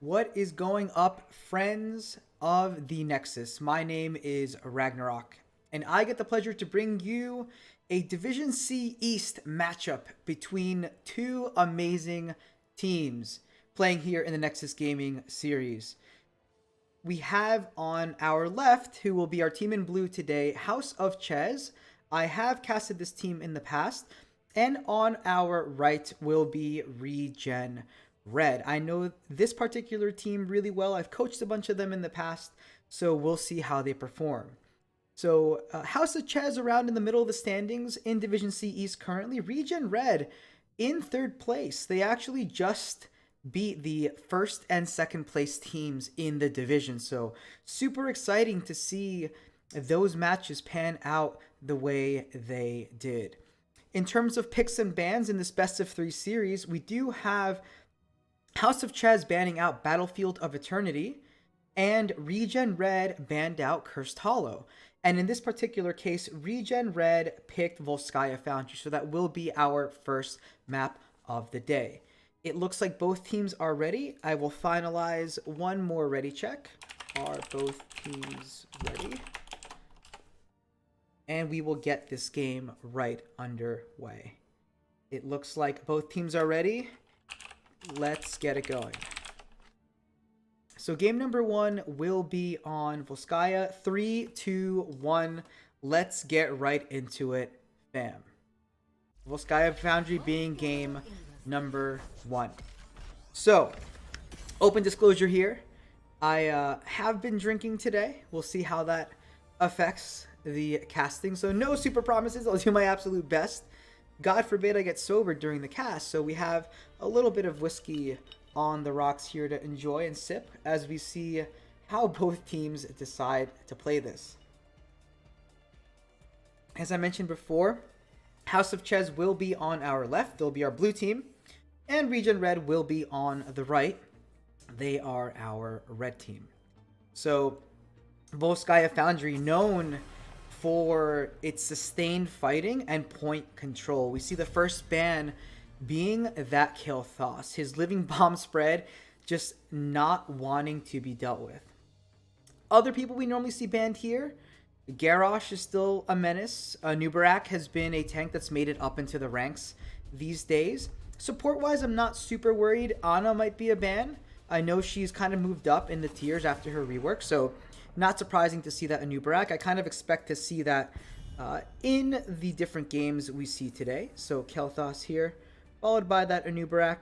What is going up, friends of the Nexus? My name is Ragnarok, and I get the pleasure to bring you a Division C East matchup between two amazing teams playing here in the Nexus Gaming series. We have on our left, who will be our team in blue today, House of Chez. I have casted this team in the past. And on our right will be ReGen Red. I know this particular team really well. I've coached a bunch of them in the past, so we'll see how they perform. So House of Chez around in the middle of the standings in Division C East currently. ReGen Red in third place. They actually just beat the first and second place teams in the division. So super exciting to see those matches pan out the way they did. In terms of picks and bans in this best of 3 series, we do have House of Chez banning out Battlefield of Eternity, and ReGen Red banned out Cursed Hollow. And in this particular case, ReGen Red picked Volskaya Foundry, so that will be our first map of the day. It looks like both teams are ready. I will finalize one more ready check. Are both teams ready? And we will get this game right underway. It looks like both teams are ready. Let's get it going. So game number 1 will be on Volskaya. 3, 2, 1. Let's get right into it, fam. Volskaya Foundry being game number 1. So, open disclosure here. I have been drinking today. We'll see how that affects the casting. So no super promises. I'll do my absolute best. God forbid I get sober during the cast. So we have a little bit of whiskey on the rocks here to enjoy and sip as we see how both teams decide to play this. As I mentioned before, House of Chez will be on our left. They'll be our blue team. And ReGen Red will be on the right. They are our red team. So Volskaya Foundry, known for its sustained fighting and point control. We see the first ban being that Kael'thas, his living bomb spread just not wanting to be dealt with. Other people we normally see banned here, Garrosh is still a menace. Nubarak has been a tank that's made it up into the ranks these days. Support-wise, I'm not super worried. Ana might be a ban. I know she's kind of moved up in the tiers after her rework, so not surprising to see that Nubarak. I kind of expect to see that in the different games we see today. So Kael'thas here, followed by that Nubarak.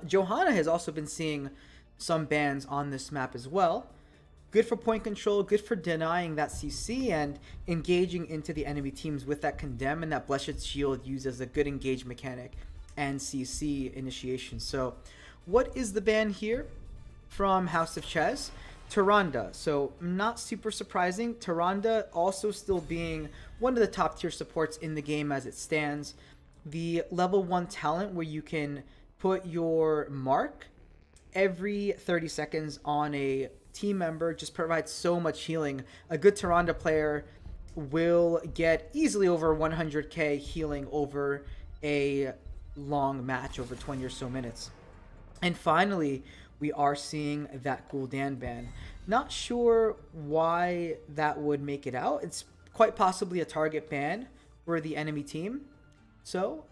Johanna has also been seeing some bans on this map as well. Good for point control, good for denying that CC and engaging into the enemy teams with that Condemn and that Blessed Shield used as a good engage mechanic and CC initiation. So what is the ban here from House of Chez? Tyrande. So not super surprising. Tyrande also still being one of the top tier supports in the game as it stands. The level 1 talent where you can put your mark every 30 seconds on a team member just provides so much healing. A good Tyrande player will get easily over 100k healing over a long match, over 20 or so minutes. And finally, we are seeing that Gul'dan ban. Not sure why that would make it out. It's quite possibly a target ban for the enemy team. So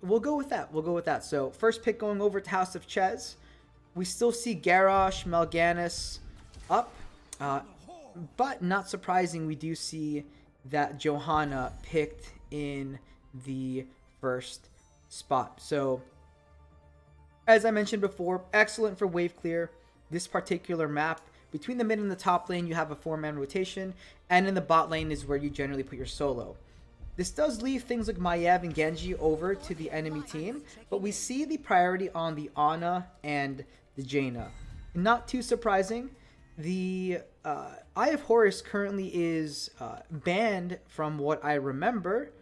we'll go with that. We'll go with that. So first pick going over to House of Chez. We still see Garrosh, Mal'Ganis up. But not surprising, we do see that Johanna picked in the first spot. So as I mentioned before, excellent for wave clear. This particular map, between the mid and the top lane, you have a 4-man rotation, and in the bot lane is where you generally put your solo. This does leave things like Maiev and Genji over to the enemy team, but we see the priority on the Ana and the Jaina. Not too surprising, the Eye of Horus currently is banned from what I remember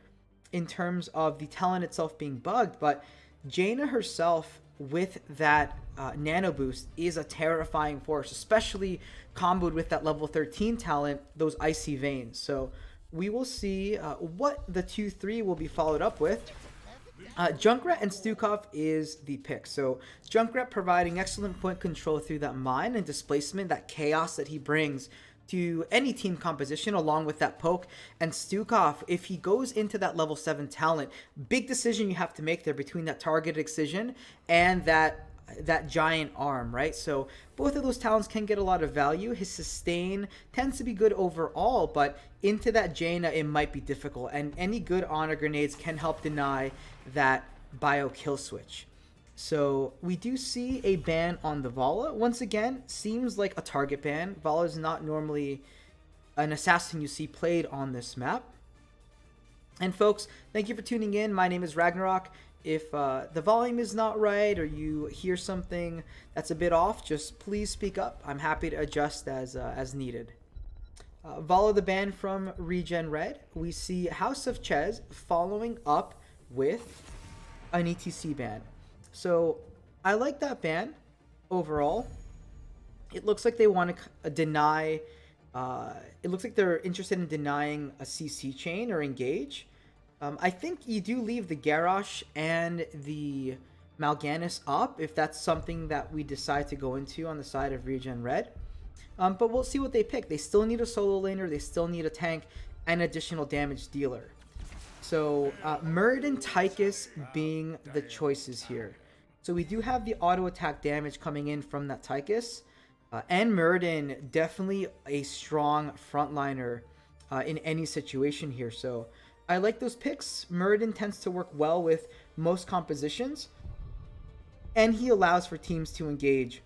in terms of the talent itself being bugged, but Jaina herself with that nano boost is a terrifying force, especially comboed with that level 13 talent, those icy veins. So we will see what the 2-3 will be followed up with. Junkrat and Stukov is the pick. So Junkrat providing excellent point control through that mine and displacement, that chaos that he brings to any team composition along with that poke. And Stukov, if he goes into that level 7 talent, big decision you have to make there between that targeted excision and that giant arm, right? So both of those talents can get a lot of value. His sustain tends to be good overall, but into that Jaina it might be difficult, and any good honor grenades can help deny that bio kill switch. So we do see a ban on the Vala. Once again, seems like a target ban. Vala is not normally an assassin you see played on this map. And folks, thank you for tuning in. My name is Ragnarok. If the volume is not right or you hear something that's a bit off, just please speak up. I'm happy to adjust as needed. Vala the ban from ReGen Red. We see House of Chez following up with an ETC ban. So I like that ban overall. It looks like they want to deny. It looks like they're interested in denying a CC chain or engage. I think you do leave the Garrosh and the Mal'Ganis up if that's something that we decide to go into on the side of ReGen Red. But we'll see what they pick. They still need a solo laner, they still need a tank, and additional damage dealer. So Murd and Tychus being the choices here. So we do have the auto attack damage coming in from that Tychus. And Murden, definitely a strong frontliner in any situation here. So I like those picks. Murden tends to work well with most compositions. And he allows for teams to engage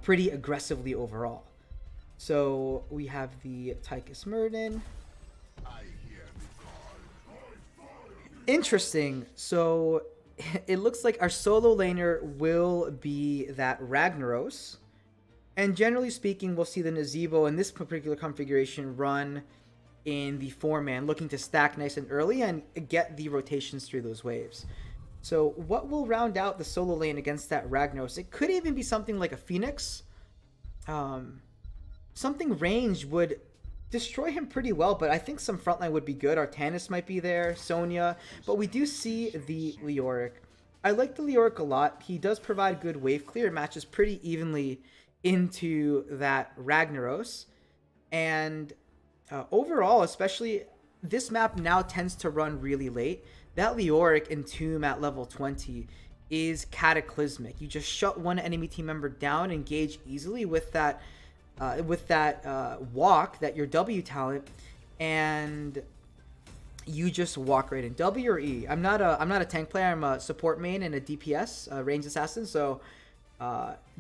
pretty aggressively overall. So we have the Tychus Murden. Interesting. So it looks like our solo laner will be that Ragnaros. And generally speaking, we'll see the Nazeebo in this particular configuration run in the 4-man, looking to stack nice and early and get the rotations through those waves. So what will round out the solo lane against that Ragnaros? It could even be something like a Phoenix. Something range would destroy him pretty well, but I think some frontline would be good. Artanis might be there, Sonya, but we do see the Leoric. I like the Leoric a lot. He does provide good wave clear. It matches pretty evenly into that Ragnaros. And overall, especially this map now tends to run really late. That Leoric Entomb at level 20 is cataclysmic. You just shut one enemy team member down, engage easily with that walk, that your W talent, and you just walk right in. W or E. I'm not a tank player. I'm a support main and a DPS, ranged assassin. So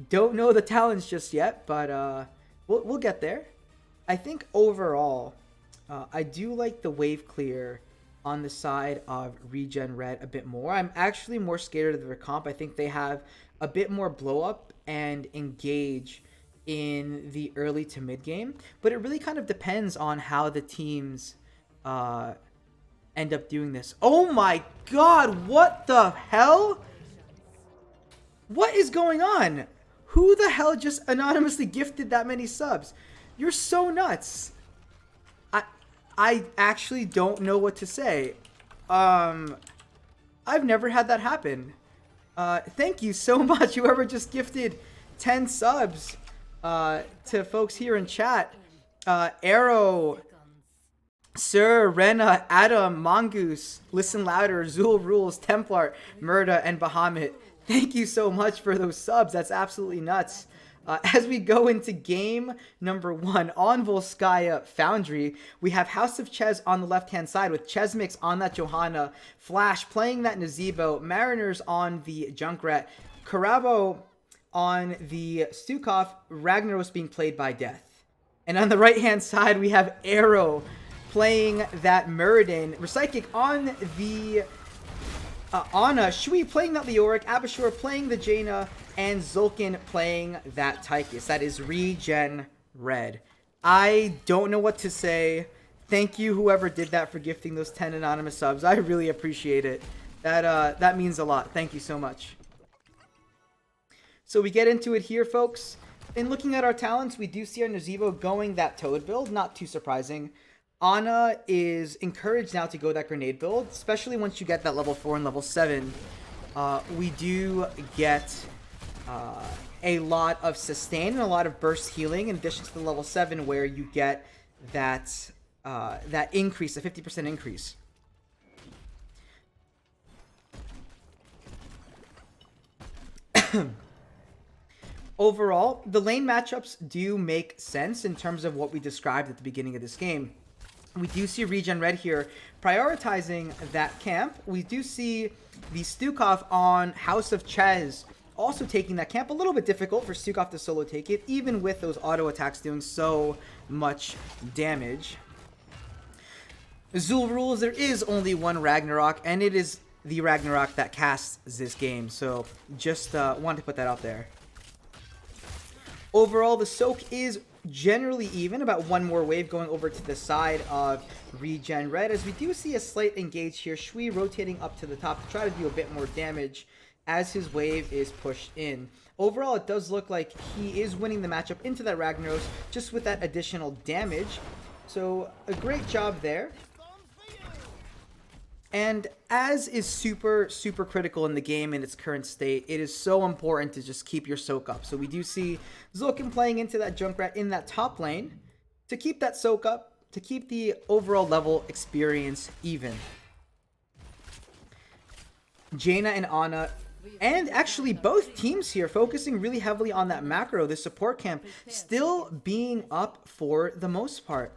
don't know the talents just yet, but we'll get there. I think overall, I do like the wave clear on the side of ReGen Red a bit more. I'm actually more scared of their comp. I think they have a bit more blow up and engage in the early to mid game, but it really kind of depends on how the teams end up doing this. Oh my god, what the hell? What is going on? Who the hell just anonymously gifted that many subs? You're so nuts. I actually don't know what to say. I've never had that happen. Thank you so much, whoever just gifted 10 subs to folks here in chat. Arrow, Sir, Rena, Adam, Mongoose, Listen Louder, Zul Rules, Templar, Murda, and Bahamut. Thank you so much for those subs. That's absolutely nuts. As we go into game number 1 on Volskaya Foundry, we have House of Chez on the left-hand side with Chesmix on that Johanna, Flash playing that Nazeebo, Mariners on the Junkrat, Karabo on the Stukov, Ragnaros being played by Death. And on the right-hand side, we have Arrow playing that Muradin, Recyclic on the Ana, Shui playing that Leoric, Abashur playing the Jaina, and Zulkin playing that Tychus. That is ReGen Red. I don't know what to say. Thank you, whoever did that, for gifting those 10 anonymous subs. I really appreciate it. That means a lot. Thank you so much. So we get into it here, folks. In looking at our talents, we do see our Nazeebo going that Toad build. Not too surprising. Ana is encouraged now to go that grenade build, especially once you get that level 4 and level 7. We do get a lot of sustain and a lot of burst healing in addition to the level 7 where you get that that increase, a 50% increase. Overall, the lane matchups do make sense in terms of what we described at the beginning of this game. We do see ReGen Red here prioritizing that camp. We do see the Stukov on House of Chez also taking that camp. A little bit difficult for Stukov to solo take it, even with those auto attacks doing so much damage. Zul rules, there is only one Ragnarok, and it is the Ragnarok that casts this game. So just wanted to put that out there. Overall, the soak is generally even, about one more wave going over to the side of ReGen Red, as we do see a slight engage here. Shui rotating up to the top to try to do a bit more damage as his wave is pushed in. Overall, it does look like he is winning the matchup into that Ragnaros just with that additional damage. So a great job there. And as is super critical in the game in its current state, it is so important to just keep your soak up. So we do see Zulkin playing into that Junkrat in that top lane to keep that soak up, to keep the overall level experience even. Jaina and Ana, and actually both teams here focusing really heavily on that macro, the support camp, still being up for the most part.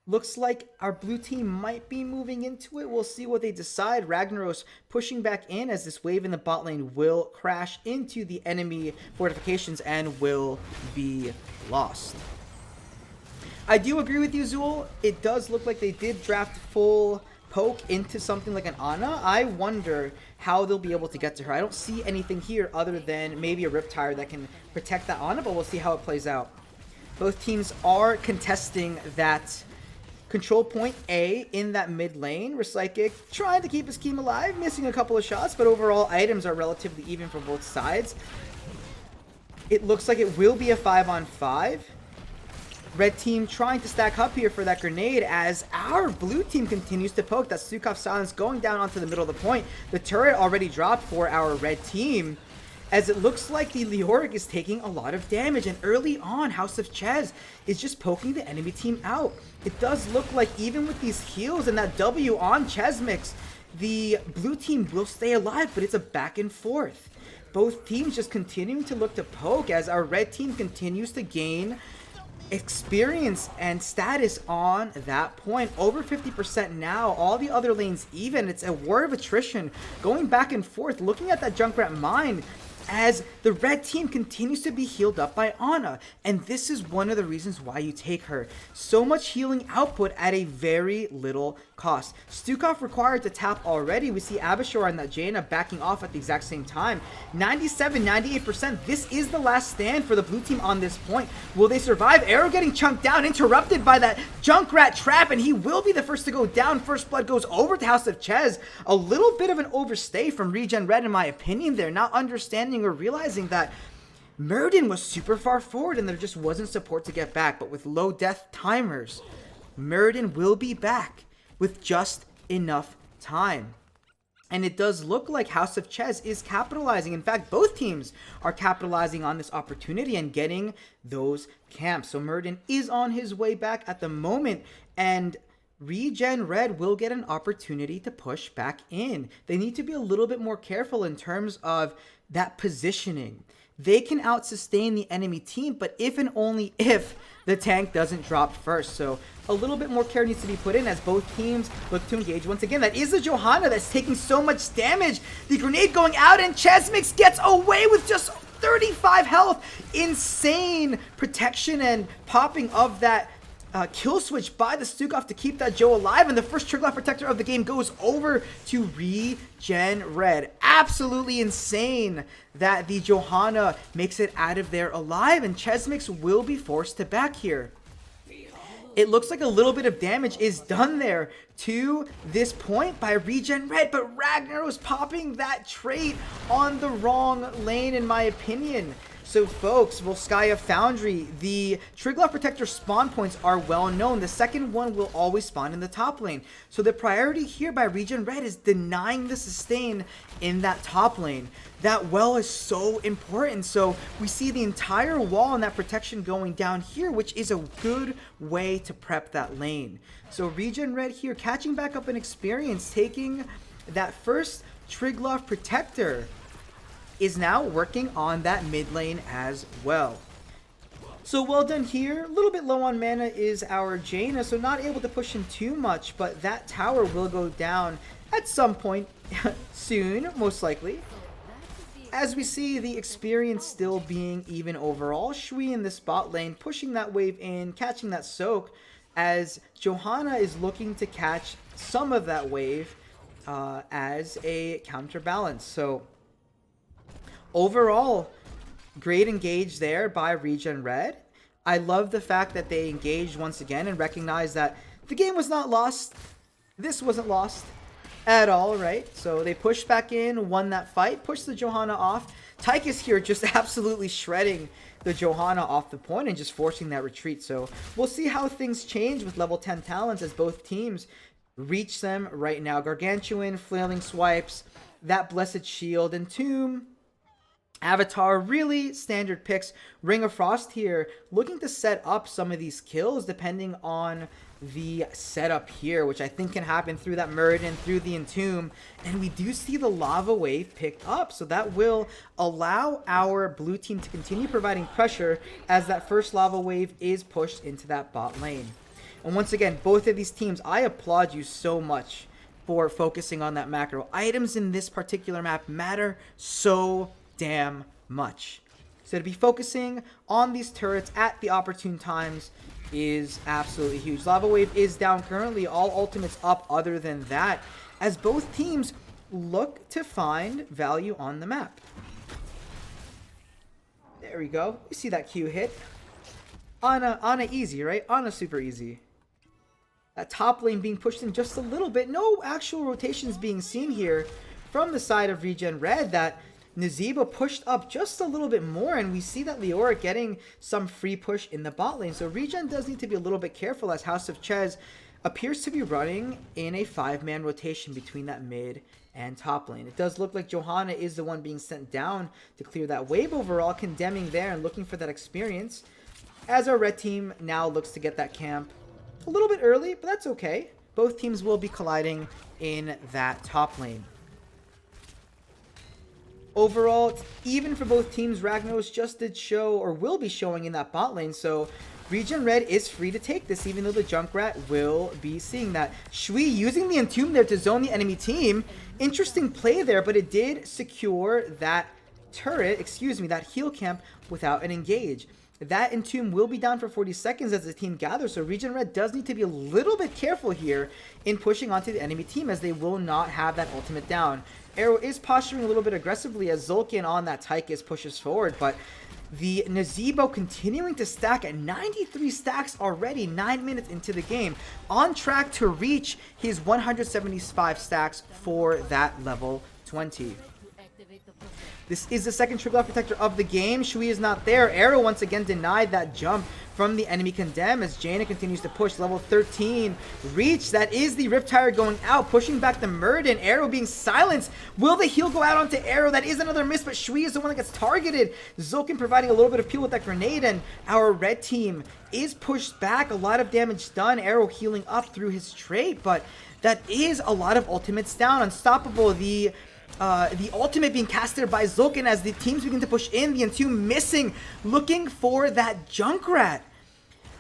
Looks like our blue team might be moving into it. We'll see what they decide. Ragnaros pushing back in as this wave in the bot lane will crash into the enemy fortifications and will be lost. I do agree with you, Zul. It does look like they did draft full poke into something like an Ana. I wonder how they'll be able to get to her. I don't see anything here other than maybe a Riptire that can protect that Ana, but we'll see how it plays out. Both teams are contesting that control point A in that mid lane. Repsychic trying to keep his team alive, missing a couple of shots, but overall items are relatively even for both sides. It looks like it will be a 5-on-5. Red team trying to stack up here for that grenade as our blue team continues to poke. That Stukov silence going down onto the middle of the point. The turret already dropped for our red team, as it looks like the Leoric is taking a lot of damage, and early on, House of Chez is just poking the enemy team out. It does look like even with these heals and that W on Chesmix, the blue team will stay alive, but it's a back and forth. Both teams just continuing to look to poke as our red team continues to gain experience and status on that point. Over 50% now, all the other lanes even. It's a war of attrition going back and forth, looking at that Junkrat mine as the red team continues to be healed up by Ana. And this is one of the reasons why you take her. So much healing output at a very little cost. Stukov required to tap already. We see Abishur and that Jaina backing off at the exact same time. 97, 98%. This is the last stand for the blue team on this point. Will they survive? Arrow getting chunked down, interrupted by that Junkrat trap, and he will be the first to go down. First blood goes over to House of Chez. A little bit of an overstay from ReGen Red in my opinion there, not understanding or realizing that Murden was super far forward and there just wasn't support to get back. But with low death timers, Murden will be back with just enough time. And it does look like House of Chez is capitalizing. In fact, both teams are capitalizing on this opportunity and getting those camps. So Murden is on his way back at the moment, and ReGen Red will get an opportunity to push back in. They need to be a little bit more careful in terms of that positioning. They can out-sustain the enemy team, but if and only if the tank doesn't drop first. So a little bit more care needs to be put in as both teams look to engage. Once again, that is a Johanna that's taking so much damage. The grenade going out, and Chesmix gets away with just 35 health. Insane protection and popping of that kill switch by the Stukov to keep that Joe alive, and the first trickle protector of the game goes over to ReGen Red. Absolutely insane that the Johanna makes it out of there alive, and Chesmix will be forced to back here. It looks like a little bit of damage is done there to this point by ReGen Red, but Ragnar was popping that trait on the wrong lane in my opinion. So folks, Volskaya Foundry, the Triglav Protector spawn points are well known. The second one will always spawn in the top lane. So the priority here by ReGen Red is denying the sustain in that top lane. That well is so important. So we see the entire wall and that protection going down here, which is a good way to prep that lane. So ReGen Red here catching back up in experience, taking that first Triglav Protector, is now working on that mid lane as well. So well done here. A little bit low on mana is our Jaina, so not able to push him too much, but that tower will go down at some point soon, most likely. As we see the experience still being even overall, Shui in the spot lane pushing that wave in, catching that soak, as Johanna is looking to catch some of that wave as a counterbalance. So overall, great engage there by ReGen Red. I love the fact that they engaged once again and recognized that the game was not lost. This wasn't lost at all, right? So they pushed back in, won that fight, pushed the Johanna off. Tychus here just absolutely shredding the Johanna off the point and just forcing that retreat. So we'll see how things change with level 10 talents as both teams reach them right now. Gargantuan, Flailing Swipes, that Blessed Shield, and Tomb, Avatar, really standard picks. Ring of Frost here, looking to set up some of these kills depending on the setup here, which I think can happen through that Muradin, through the Entomb, and we do see the Lava Wave picked up, so that will allow our blue team to continue providing pressure as that first Lava Wave is pushed into that bot lane. And once again, both of these teams, I applaud you so much for focusing on that macro. Items in this particular map matter so damn much. So to be focusing on these turrets at the opportune times is absolutely huge. Lava Wave is down currently, all ultimates up other than that, as both teams look to find value on the map. There we go. You see that Q hit. On a easy, right? On a super easy. That top lane being pushed in just a little bit. No actual rotations being seen here from the side of ReGen Red. That Nazeebo pushed up just a little bit more, and we see that Leora getting some free push in the bot lane. So ReGen does need to be a little bit careful as House of Chez appears to be running in a 5-man rotation between that mid and top lane. It does look like Johanna is the one being sent down to clear that wave overall, condemning there and looking for that experience, as our red team now looks to get that camp a little bit early, but that's okay. Both teams will be colliding in that top lane. Overall, even for both teams, Ragnaros just did show, or will be showing, in that bot lane, so ReGen Red is free to take this, even though the Junkrat will be seeing that. Shui using the Entomb there to zone the enemy team. Interesting play there, but it did secure that turret, that heal camp without an engage. That Entomb will be down for 40 seconds as the team gathers, so ReGen Red does need to be a little bit careful here in pushing onto the enemy team, as they will not have that ultimate down. Arrow is posturing a little bit aggressively as Zulkin on that Tychus pushes forward, but the Nazeebo continuing to stack at 93 stacks already, 9 minutes into the game, on track to reach his 175 stacks for that level 20. This is the second Triglav Protector of the game. Shui is not there. Arrow once again denied that jump from the enemy Condemn as Jaina continues to push. Level 13 reach. That is the Riptire going out, pushing back the Muradin. Arrow being silenced. Will the heal go out onto Arrow? That is another miss, but Shui is the one that gets targeted. Zulkin providing a little bit of peel with that grenade, and our red team is pushed back. A lot of damage done. Arrow healing up through his trait, but that is a lot of ultimates down. Unstoppable. The ultimate being casted by Zulkin as the teams begin to push in. The Entomb missing, looking for that Junkrat.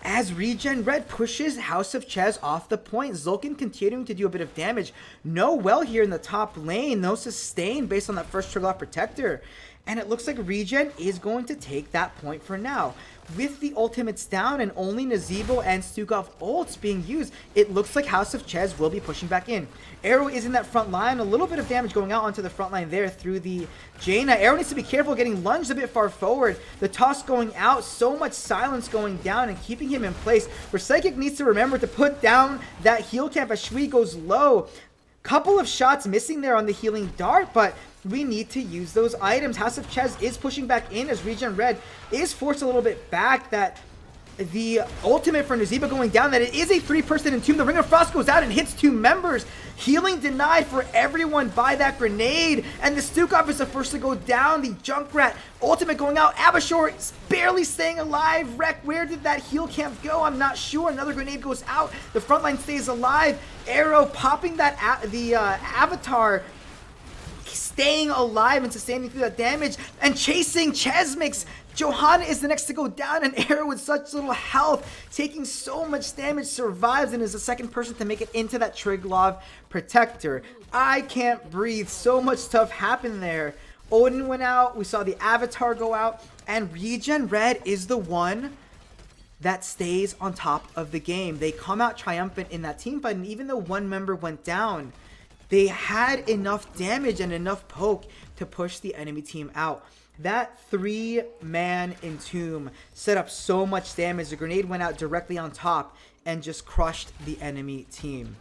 As ReGen Red pushes House of Chez off the point, Zulkin continuing to do a bit of damage. No well here in the top lane, no sustain based on that first Triglav Protector. And it looks like ReGen is going to take that point for now. With the ultimates down and only Nazeebo and Stukov ults being used, it looks like House of Chez will be pushing back in. Arrow is in that front line, a little bit of damage going out onto the front line there through the Jaina. Arrow needs to be careful getting lunged a bit far forward. The toss going out, so much silence going down and keeping him in place. Where Psychic needs to remember to put down that heal camp as Shui goes low. Couple of shots missing there on the healing dart, but we need to use those items. House of Chez is pushing back in as ReGen Red is forced a little bit back. That the ultimate for Nazeebo going down, that it is a 3-person entomb. The Ring of Frost goes out and hits 2 members. Healing denied for everyone by that grenade. And the Stukov is the first to go down. The Junkrat ultimate going out. Abashore is barely staying alive. Wreck, where did that heal camp go? I'm not sure. Another grenade goes out. The front line stays alive. Arrow popping that Avatar, staying alive and sustaining through that damage. And chasing Chesmix. Johanna is the next to go down, and Arrow with such little health, taking so much damage, survives and is the second person to make it into that Triglav Protector. I can't breathe. So much stuff happened there. Odin went out. We saw the Avatar go out. And ReGen Red is the one that stays on top of the game. They come out triumphant in that team fight, and even though one member went down, they had enough damage and enough poke to push the enemy team out. That 3-man entomb set up so much damage. The grenade went out directly on top and just crushed the enemy team.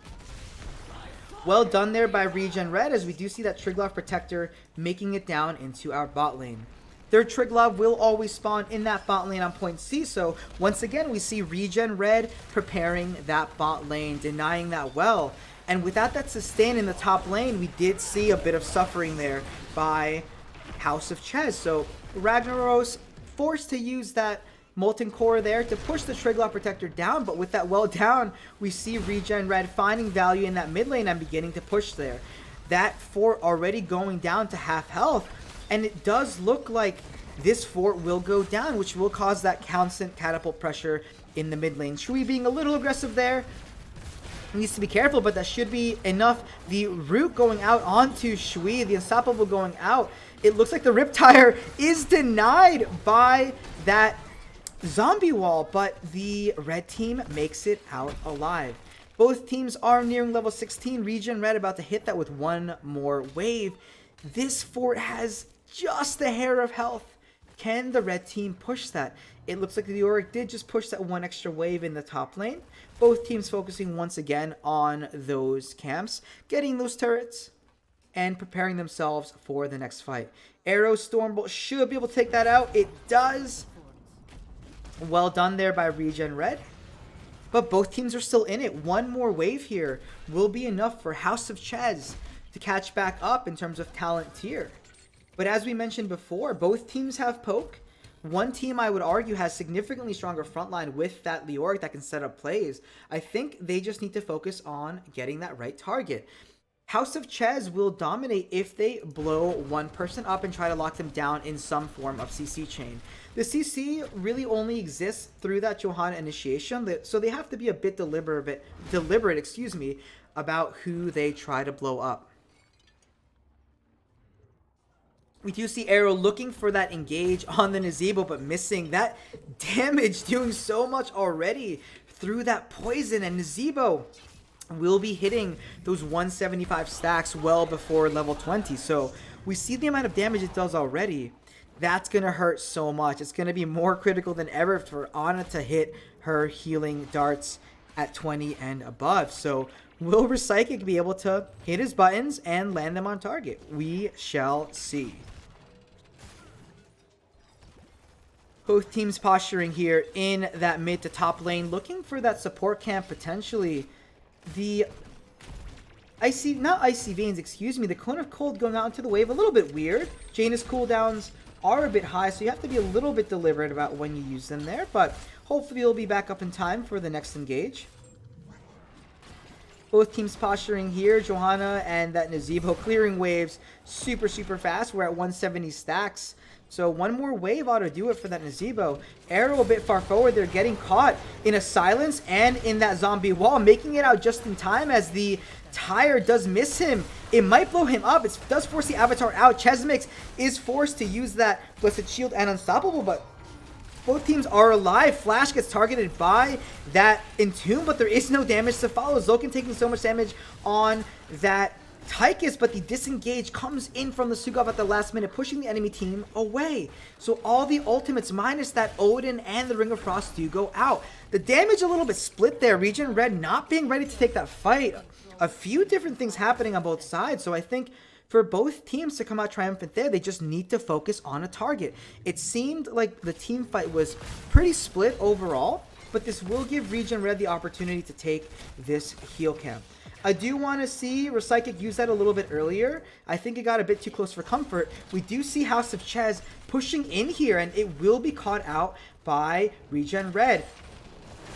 Well done there by ReGen Red, as we do see that Triglav Protector making it down into our bot lane. Their Triglav will always spawn in that bot lane on point C, so once again we see ReGen Red preparing that bot lane, denying that well. And without that sustain in the top lane, we did see a bit of suffering there by House of Chez. So Ragnaros forced to use that Molten Core there to push the Triglav Protector down, but with that well down, we see ReGen Red finding value in that mid lane and beginning to push there. That fort already going down to half health, and it does look like this fort will go down, which will cause that constant catapult pressure in the mid lane. Shui being a little aggressive there, needs to be careful, but that should be enough. The root going out onto Shui, the Unstoppable going out. It looks like the Riptire is denied by that zombie wall, but the red team makes it out alive. Both teams are nearing level 16. ReGen Red about to hit that with one more wave. This fort has just a hair of health. Can the red team push that? It looks like the Auric did just push that one extra wave in the top lane. Both teams focusing once again on those camps, getting those turrets, and preparing themselves for the next fight. Arrow Stormbolt should be able to take that out. It does. Well done there by ReGen Red. But both teams are still in it. One more wave here will be enough for House of Chez to catch back up in terms of talent tier. But as we mentioned before, both teams have poke. One team, I would argue, has significantly stronger frontline with that Leoric that can set up plays. I think they just need to focus on getting that right target. House of Chez will dominate if they blow one person up and try to lock them down in some form of CC chain. The CC really only exists through that Johanna initiation, so they have to be a bit deliberate, about who they try to blow up. We do see Arrow looking for that engage on the Nazeebo, but missing. That damage doing so much already through that poison, and Nazeebo will be hitting those 175 stacks well before level 20. So we see the amount of damage it does already. That's going to hurt so much. It's going to be more critical than ever for Ana to hit her healing darts at 20 and above. So will Psychic be able to hit his buttons and land them on target? We shall see. Both teams posturing here in that mid to top lane, looking for that support camp potentially. The not Icy Veins, excuse me, the Cone of Cold going out into the wave, a little bit weird. Janus cooldowns are a bit high, so you have to be a little bit deliberate about when you use them there, but hopefully you'll be back up in time for the next engage. Both teams posturing here, Johanna and that Nazeebo clearing waves super fast. We're at 170 stacks. So one more wave ought to do it for that Nazeebo. Arrow a bit far forward. They're getting caught in a silence and in that zombie wall, making it out just in time as the tire does miss him. It might blow him up. It does force the Avatar out. Chesmix is forced to use that Blessed Shield and Unstoppable, but both teams are alive. Flash gets targeted by that Entomb, but there is no damage to follow. Zulkin taking so much damage on that Tychus, but the disengage comes in from the Sugov at the last minute, pushing the enemy team away. So all the ultimates minus that Odin and the Ring of Frost do go out. The damage a little bit split there. ReGen Red not being ready to take that fight. a few different things happening on both sides. So I think for both teams to come out triumphant there, they just need to focus on a target. It seemed like the team fight was pretty split overall, but this will give ReGen Red the opportunity to take this heal camp. I do want to see RePsychic use that a little bit earlier. I think it got a bit too close for comfort. We do see House of Chez pushing in here, and it will be caught out by ReGen Red.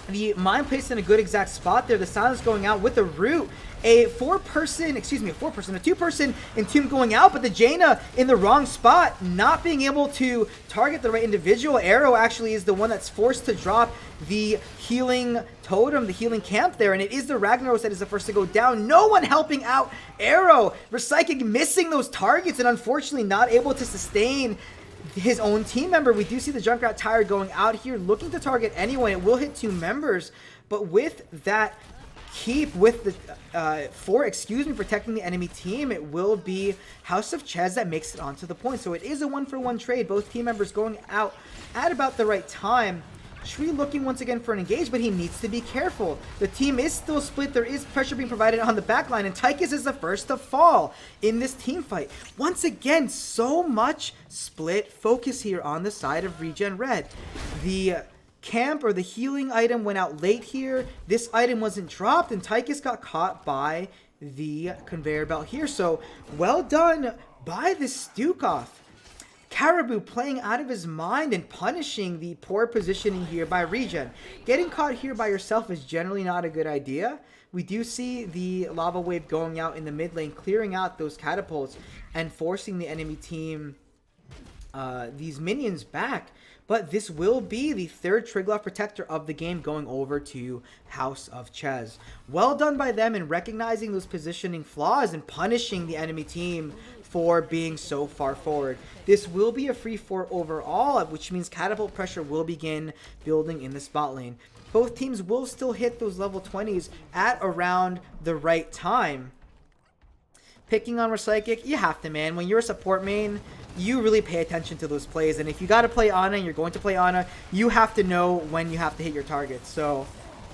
The mine placed in a good exact spot there. The silence going out with the root. A two-person Entomb going out, but the Jaina in the wrong spot, not being able to target the right individual. Arrow actually is the one that's forced to drop the healing totem, the healing camp there, and it is the Ragnaros that is the first to go down. No one helping out Arrow. RePsychic missing those targets and unfortunately not able to sustain his own team member. We do see the Junkrat Tire going out here, looking to target anyone. It will hit 2 members, but with that keep, with the protecting the enemy team, it will be House of Chez that makes it onto the point. So it is a 1-for-1 trade. Both team members going out at about the right time. Shui looking once again for an engage, but he needs to be careful. The team is still split. There is pressure being provided on the backline, and Tychus is the first to fall in this team fight. Once again, so much split focus here on the side of ReGen Red. The camp or the healing item went out late here. This item wasn't dropped, and Tychus got caught by the conveyor belt here. So well done by the Stukov. Caribou playing out of his mind and punishing the poor positioning here by ReGen. Getting caught here by yourself is generally not a good idea. We do see the lava wave going out in the mid lane, clearing out those catapults and forcing the enemy team these minions back. But this will be the 3rd Triglav Protector of the game going over to House of Chez. Well done by them in recognizing those positioning flaws and punishing the enemy team for being so far forward. This will be a free 4 overall, which means catapult pressure will begin building in the spot lane. Both teams will still hit those level 20s at around the right time. Picking on RePsychic, you have to, man. When you're a support main, you really pay attention to those plays. And if you got to play Ana and you're going to play Ana, you have to know when you have to hit your targets. So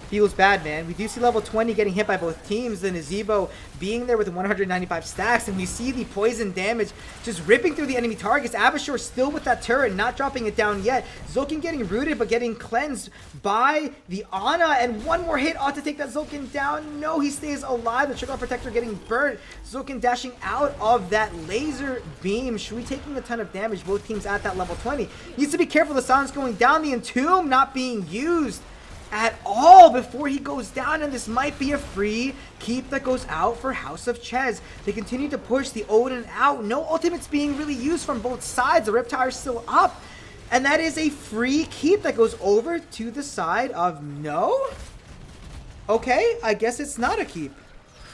feels bad, man. We do see level 20 getting hit by both teams. The Nazebo being there with 195 stacks, and we see the poison damage just ripping through the enemy targets. Abashur still with that turret, not dropping it down yet. Zulkin getting rooted, but getting cleansed by the Ana, and one more hit ought to take that Zulkin down. No, he stays alive. The Triglav Protector getting burnt. Zulkin dashing out of that laser beam. Shui taking a ton of damage. Both teams at that level 20. Needs to be careful. The silence going down. The Entomb not being used at all before he goes down, and this might be a free keep that goes out for House of Chez. They continue to push the Odin out. No ultimates being really used from both sides. The Riptire is still up, and that is a free keep that goes over to the side of no. Okay, I guess it's not a keep.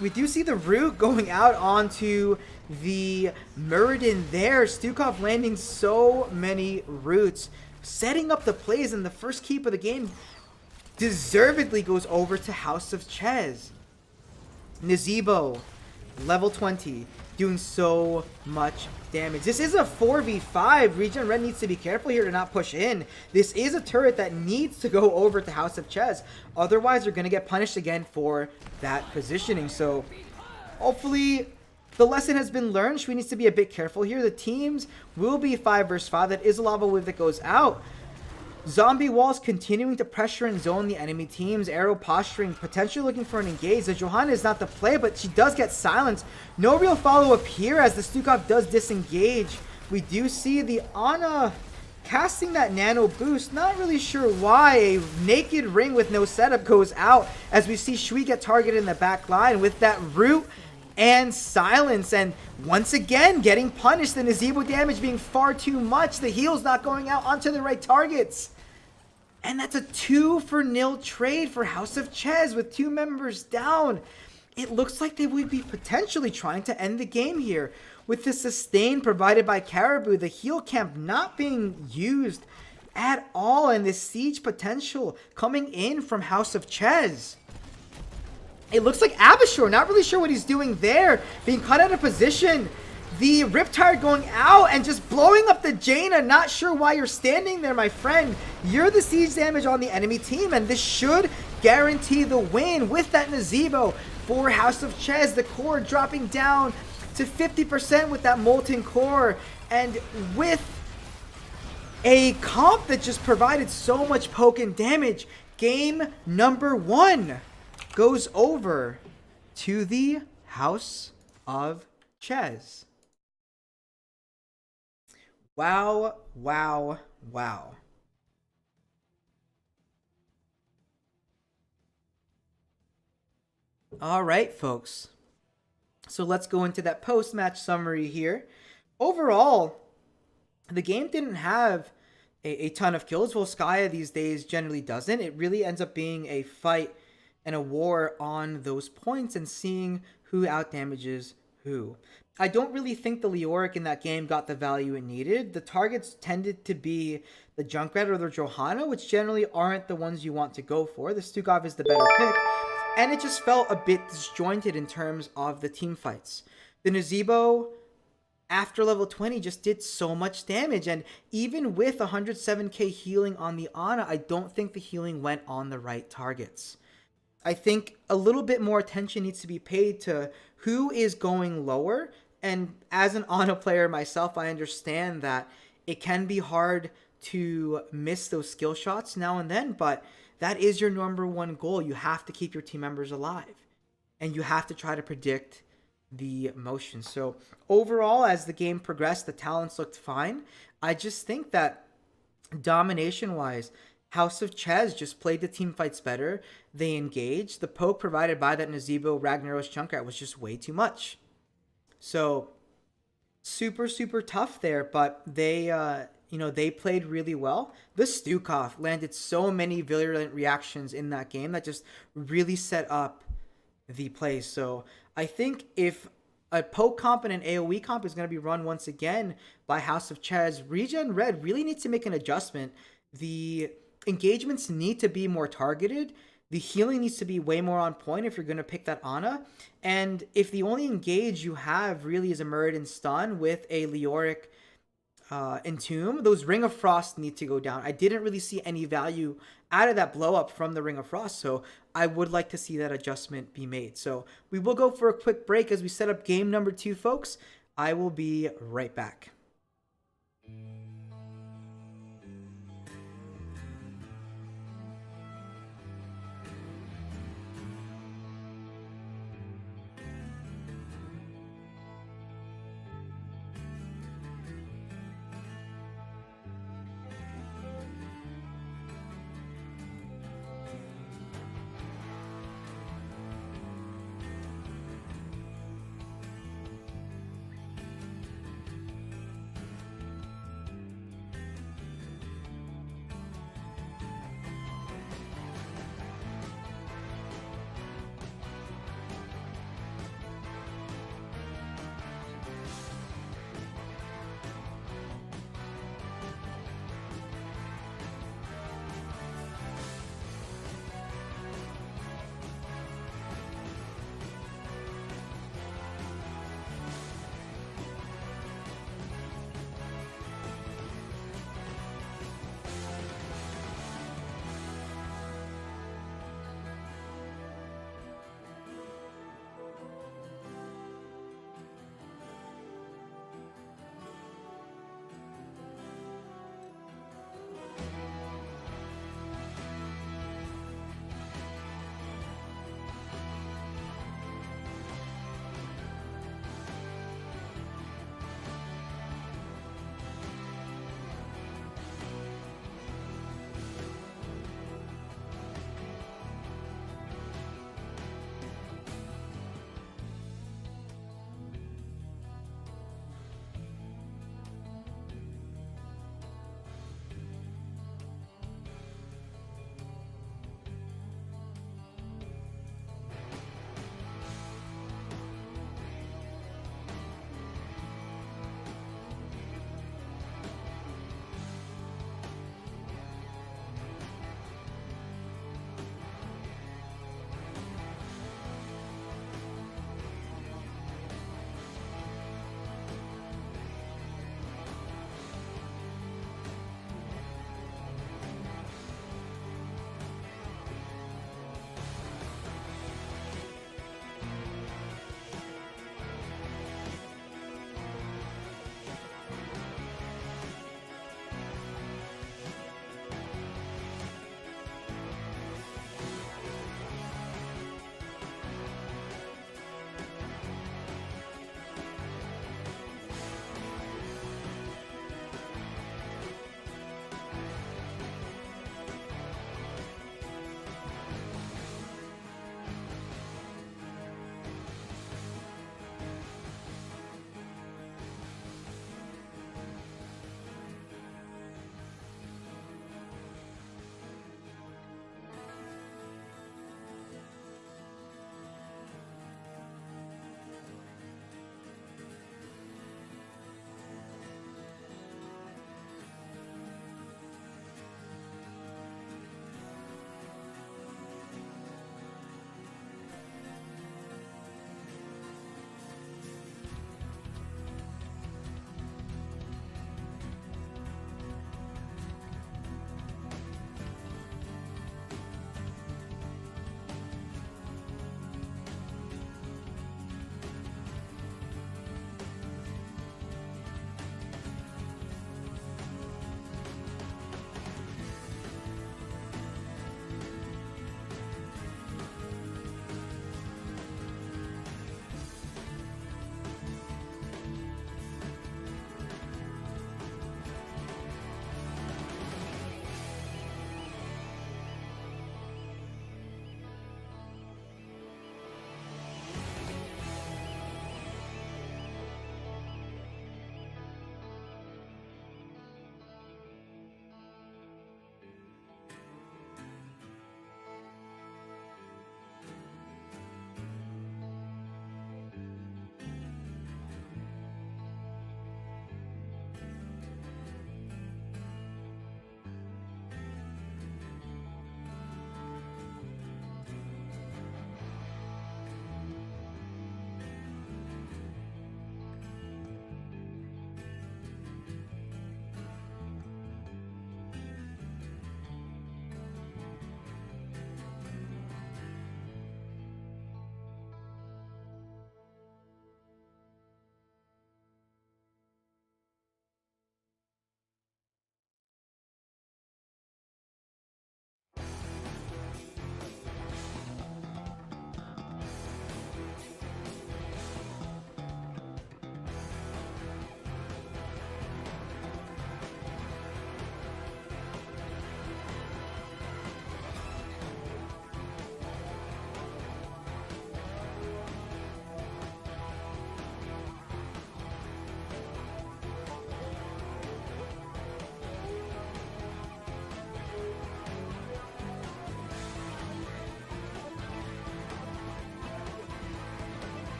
We do see the root going out onto the Muradin there. Stukov landing so many roots, setting up the plays, and the first keep of the game deservedly goes over to House of Chez. Nazebo, level 20, doing so much damage. This is a 4v5. ReGen Red needs to be careful here to not push in. This is a turret that needs to go over to House of Chez. Otherwise, they're going to get punished again for that positioning. So, hopefully, the lesson has been learned. Shui needs to be a bit careful here. The teams will be 5 versus 5. That is a lava wave that goes out. Zombie walls continuing to pressure and zone the enemy teams. Arrow posturing, potentially looking for an engage. The Johanna is not the play, but she does get silenced. No real follow-up here as the Stukov does disengage. We do see the Ana casting that nano boost. Not really sure why. A naked ring with no setup goes out as we see Shui get targeted in the back line with that root and silence, and once again getting punished. The Nazebo damage being far too much. The heal's not going out onto the right targets. And that's a 2-for-0 trade for House of Chez with 2 members down. It looks like they would be potentially trying to end the game here. With the sustain provided by Caribou, the heal camp not being used at all, and this siege potential coming in from House of Chez. It looks like Abashur, not really sure what he's doing there, being cut out of position. The Riptide going out and just blowing up the Jaina. Not sure why you're standing there, my friend. You're the siege damage on the enemy team, and this should guarantee the win with that Nazebo for House of Chez. The core dropping down to 50% with that Molten Core, and with a comp that just provided so much poke and damage, game number 1 goes over to the House of Chez. Wow, wow, wow. All right, folks. So let's go into that post-match summary here. Overall, the game didn't have a ton of kills. Volskaya these days generally doesn't. It really ends up being a fight and a war on those points and seeing who outdamages who. I don't really think the Leoric in that game got the value it needed. The targets tended to be the Junkrat or the Johanna, which generally aren't the ones you want to go for. The Stukov is the better pick, and it just felt a bit disjointed in terms of the team fights. The Nazebo, after level 20, just did so much damage, and even with 107k healing on the Ana, I don't think the healing went on the right targets. I think a little bit more attention needs to be paid to who is going lower. And as an Ana player myself, I understand that it can be hard to miss those skill shots now and then, but that is your number one goal. You have to keep your team members alive, and you have to try to predict the motion. So overall, as the game progressed, the talents looked fine. I just think that domination-wise, House of Chez just played the team fights better. They engaged. The poke provided by that Nazebo Ragnaros Junkrat was just way too much. So super, super tough there, but they, they played really well. The Stukov landed so many virulent reactions in that game that just really set up the play. So I think if a poke comp and an AoE comp is going to be run once again by House of Chez, ReGen Red really needs to make an adjustment. The engagements need to be more targeted. The healing needs to be way more on point if you're going to pick that Ana. And if the only engage you have really is a Muradin stun with a Leoric Entomb, those Ring of Frost need to go down. I didn't really see any value out of that blow up from the Ring of Frost, so I would like to see that adjustment be made. So we will go for a quick break as we set up game number 2, folks. I will be right back.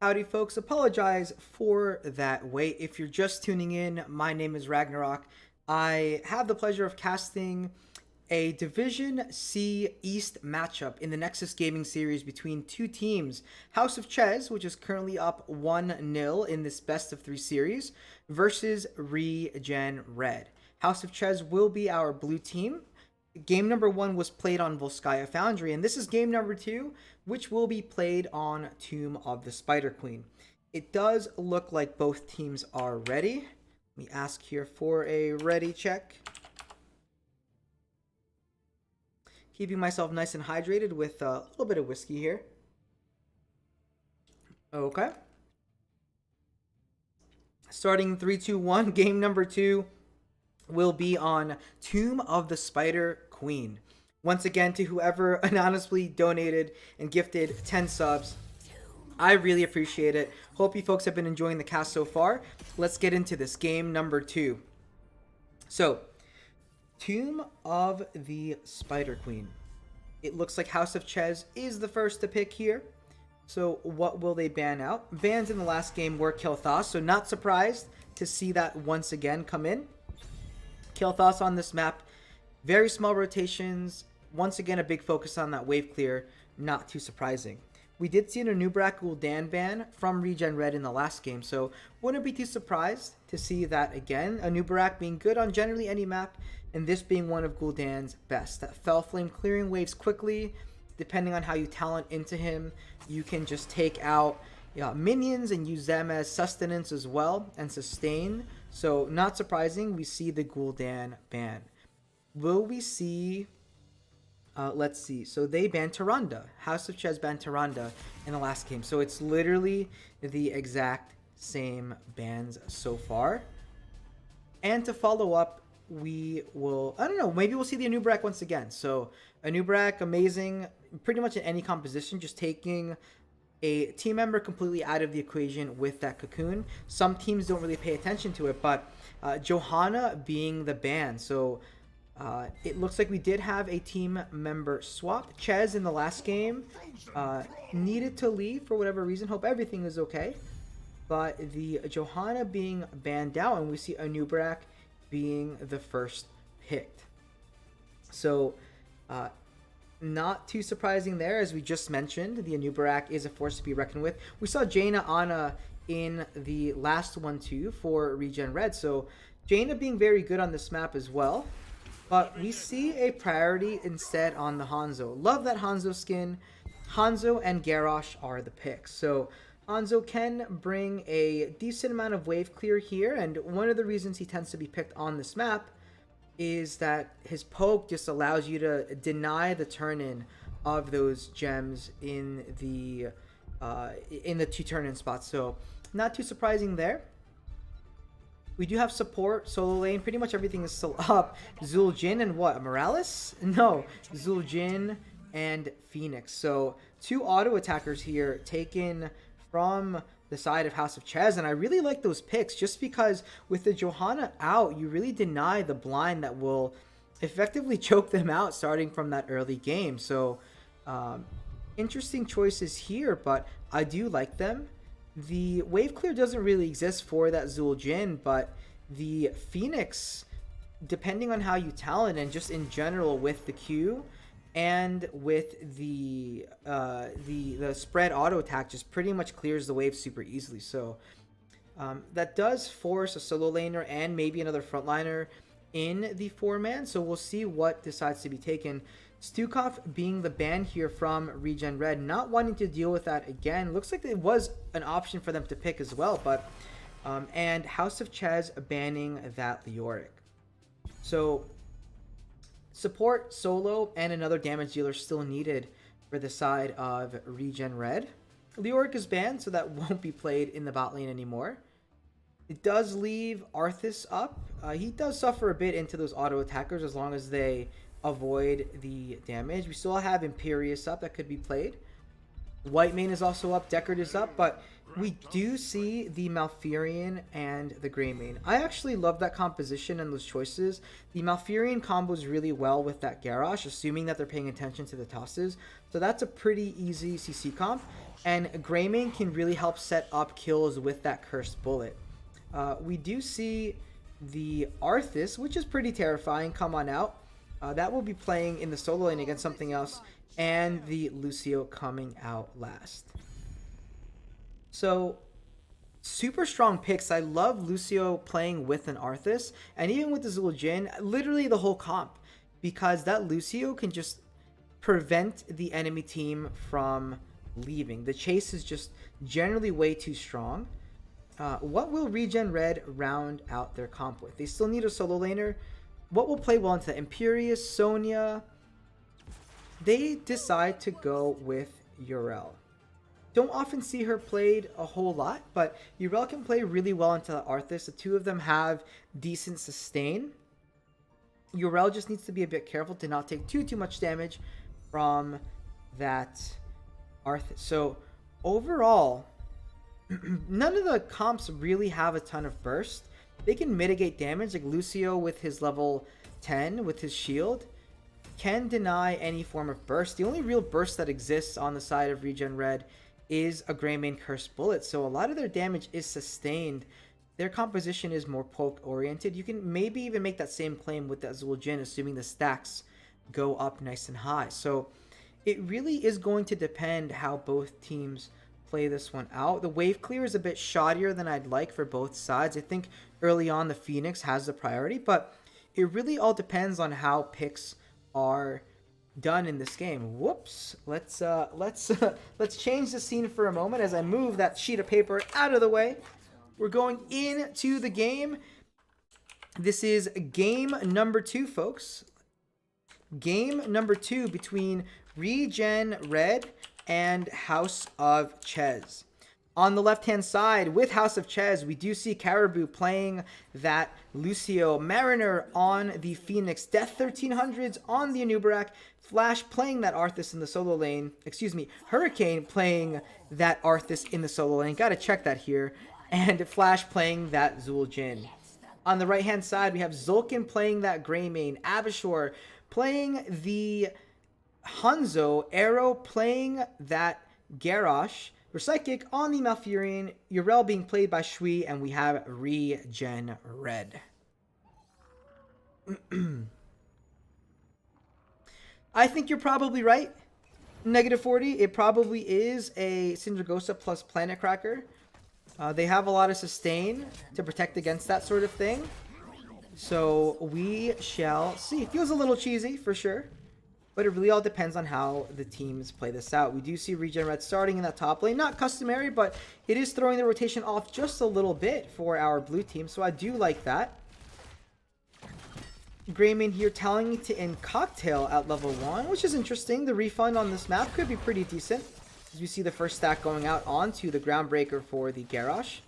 Howdy, folks. Apologize for that wait. If you're just tuning in, my name is Ragnarok. I have the pleasure of casting a Division C East matchup in the Nexus Gaming Series between two teams. House of Chez, which is currently up 1-0 in this best of 3 series, versus ReGen Red. House of Chez will be our blue team. Game number 1 was played on Volskaya Foundry, and this is game number 2, which will be played on Tomb of the Spider Queen. It does look like both teams are ready. Let me ask here for a ready check. Keeping myself nice and hydrated with a little bit of whiskey here. Okay. Starting 3, 2, 1, game number 2 will be on Tomb of the Spider Queen. Once again, to whoever anonymously donated and gifted 10 subs, I really appreciate it. Hope you folks have been enjoying the cast so far. Let's get into this. Game number 2. So, Tomb of the Spider Queen. It looks like House of Chez is the first to pick here. So what will they ban out? Bans in the last game were Kilthas, so not surprised to see that once again come in. Kilthas on this map, very small rotations. Once again, a big focus on that wave clear, not too surprising. We did see an Anubrak Gul'dan ban from ReGen Red in the last game, so wouldn't be too surprised to see that again. Anubrak being good on generally any map, and this being one of Gul'dan's best. That Fell Flame clearing waves quickly, depending on how you talent into him, you can just take out minions and use them as sustenance as well, and sustain. So not surprising, we see the Gul'dan ban. Will we see... let's see. So they banned Tyrande. House of Chez banned Tyrande in the last game. So it's literally the exact same bans so far. And to follow up, we will... I don't know. Maybe we'll see the Anubrak once again. So Anubrak, amazing. Pretty much in any composition. Just taking a team member completely out of the equation with that cocoon. Some teams don't really pay attention to it. But Johanna being the ban. So... it looks like we did have a team member swap. Chez in the last game needed to leave for whatever reason. Hope everything is okay. But the Johanna being banned out, and we see Anubrak being the first picked. So, not too surprising there. As we just mentioned, the Anubrak is a force to be reckoned with. We saw Jaina Ana in the last one too for ReGen Red. So, Jaina being very good on this map as well. But we see a priority instead on the Hanzo. Love that Hanzo skin. Hanzo and Garrosh are the picks. So Hanzo can bring a decent amount of wave clear here. And one of the reasons he tends to be picked on this map is that his poke just allows you to deny the turn-in of those gems in the 2 turn-in spots. So not too surprising there. We do have support, solo lane. Pretty much everything is still up. Zul'jin and what? Morales? No. Zul'jin and Phoenix. So 2 auto attackers here taken from the side of House of Chez. And I really like those picks just because with the Johanna out, you really deny the blind that will effectively choke them out starting from that early game. So interesting choices here, but I do like them. The wave clear doesn't really exist for that Zul'jin, but the Phoenix, depending on how you talent and just in general with the Q and with the spread auto attack, just pretty much clears the wave super easily. So that does force a solo laner and maybe another frontliner in the 4-man. So we'll see what decides to be taken. Stukov being the ban here from ReGen Red, not wanting to deal with that again. Looks like it was an option for them to pick as well, but and House of Chez banning that Leoric. So support, solo, and another damage dealer still needed for the side of ReGen Red. Leoric is banned, so that won't be played in the bot lane anymore. It does leave Arthas up. He does suffer a bit into those auto attackers as long as they avoid the damage. We still have Imperius up that could be played. White main is also up, Deckard is up, but we do see the Malfurion and the Grey main. I actually love that composition and those choices. The Malfurion combos really well with that Garrosh, assuming that they're paying attention to the tosses. So that's a pretty easy CC comp. And Grey main can really help set up kills with that Cursed Bullet. We do see the Arthas, which is pretty terrifying, come on out. That will be playing in the solo lane against something else. And the Lucio coming out last. So, super strong picks. I love Lucio playing with an Arthas, and even with the Zul'jin, literally the whole comp, because that Lucio can just prevent the enemy team from leaving. The chase is just generally way too strong. What will ReGen Red round out their comp with? They still need a solo laner. What will play well into that? Imperious, Sonya. They decide to go with Yrel. Don't often see her played a whole lot, but Yrel can play really well into the Arthas. The two of them have decent sustain. Yrel just needs to be a bit careful to not take too much damage from that Arthas. So overall, none of the comps really have a ton of burst. They can mitigate damage, like Lucio with his level 10 with his shield can deny any form of burst. The only real burst that exists on the side of ReGen Red is a Grey main Cursed Bullet, so a lot of their damage is sustained. Their composition is more poke oriented. You can maybe even make that same claim with that Zul'jin, assuming the stacks go up nice and high. So it really is going to depend how both teams play this one out. The wave clear is a bit shoddier than I'd like for both sides. I think early on the Phoenix has the priority, but it really all depends on how picks are done in this game. Whoops. Let's change the scene for a moment as I move that sheet of paper out of the way. We're going into the game. This is game number 2, folks. Game number 2 between ReGen Red and House of Chez. On the left-hand side, with House of Chez, we do see Caribou playing that Lucio, Mariner on the Phoenix, Death 1300s on the Anubarak, Flash playing that Arthas in the solo lane, Hurricane playing that Arthas in the solo lane, gotta check that here, and Flash playing that Zul'jin. On the right-hand side, we have Zul'kin playing that Grey main, Abishur playing the Hanzo, Arrow playing that Garrosh, Psychic on the Malfurion, Yrel being played by Shui, and we have ReGen Red. I think you're probably right. -40, it probably is a Syndragosa plus Planet Cracker. They have a lot of sustain to protect against that sort of thing. So we shall see. It feels a little cheesy for sure, but it really all depends on how the teams play this out. We do see ReGen Red starting in that top lane. Not customary, but it is throwing the rotation off just a little bit for our blue team, so I do like that. Grey main here telling me to end Cocktail at level 1, which is interesting. The refund on this map could be pretty decent, as we see the first stack going out onto the Groundbreaker for the Garrosh.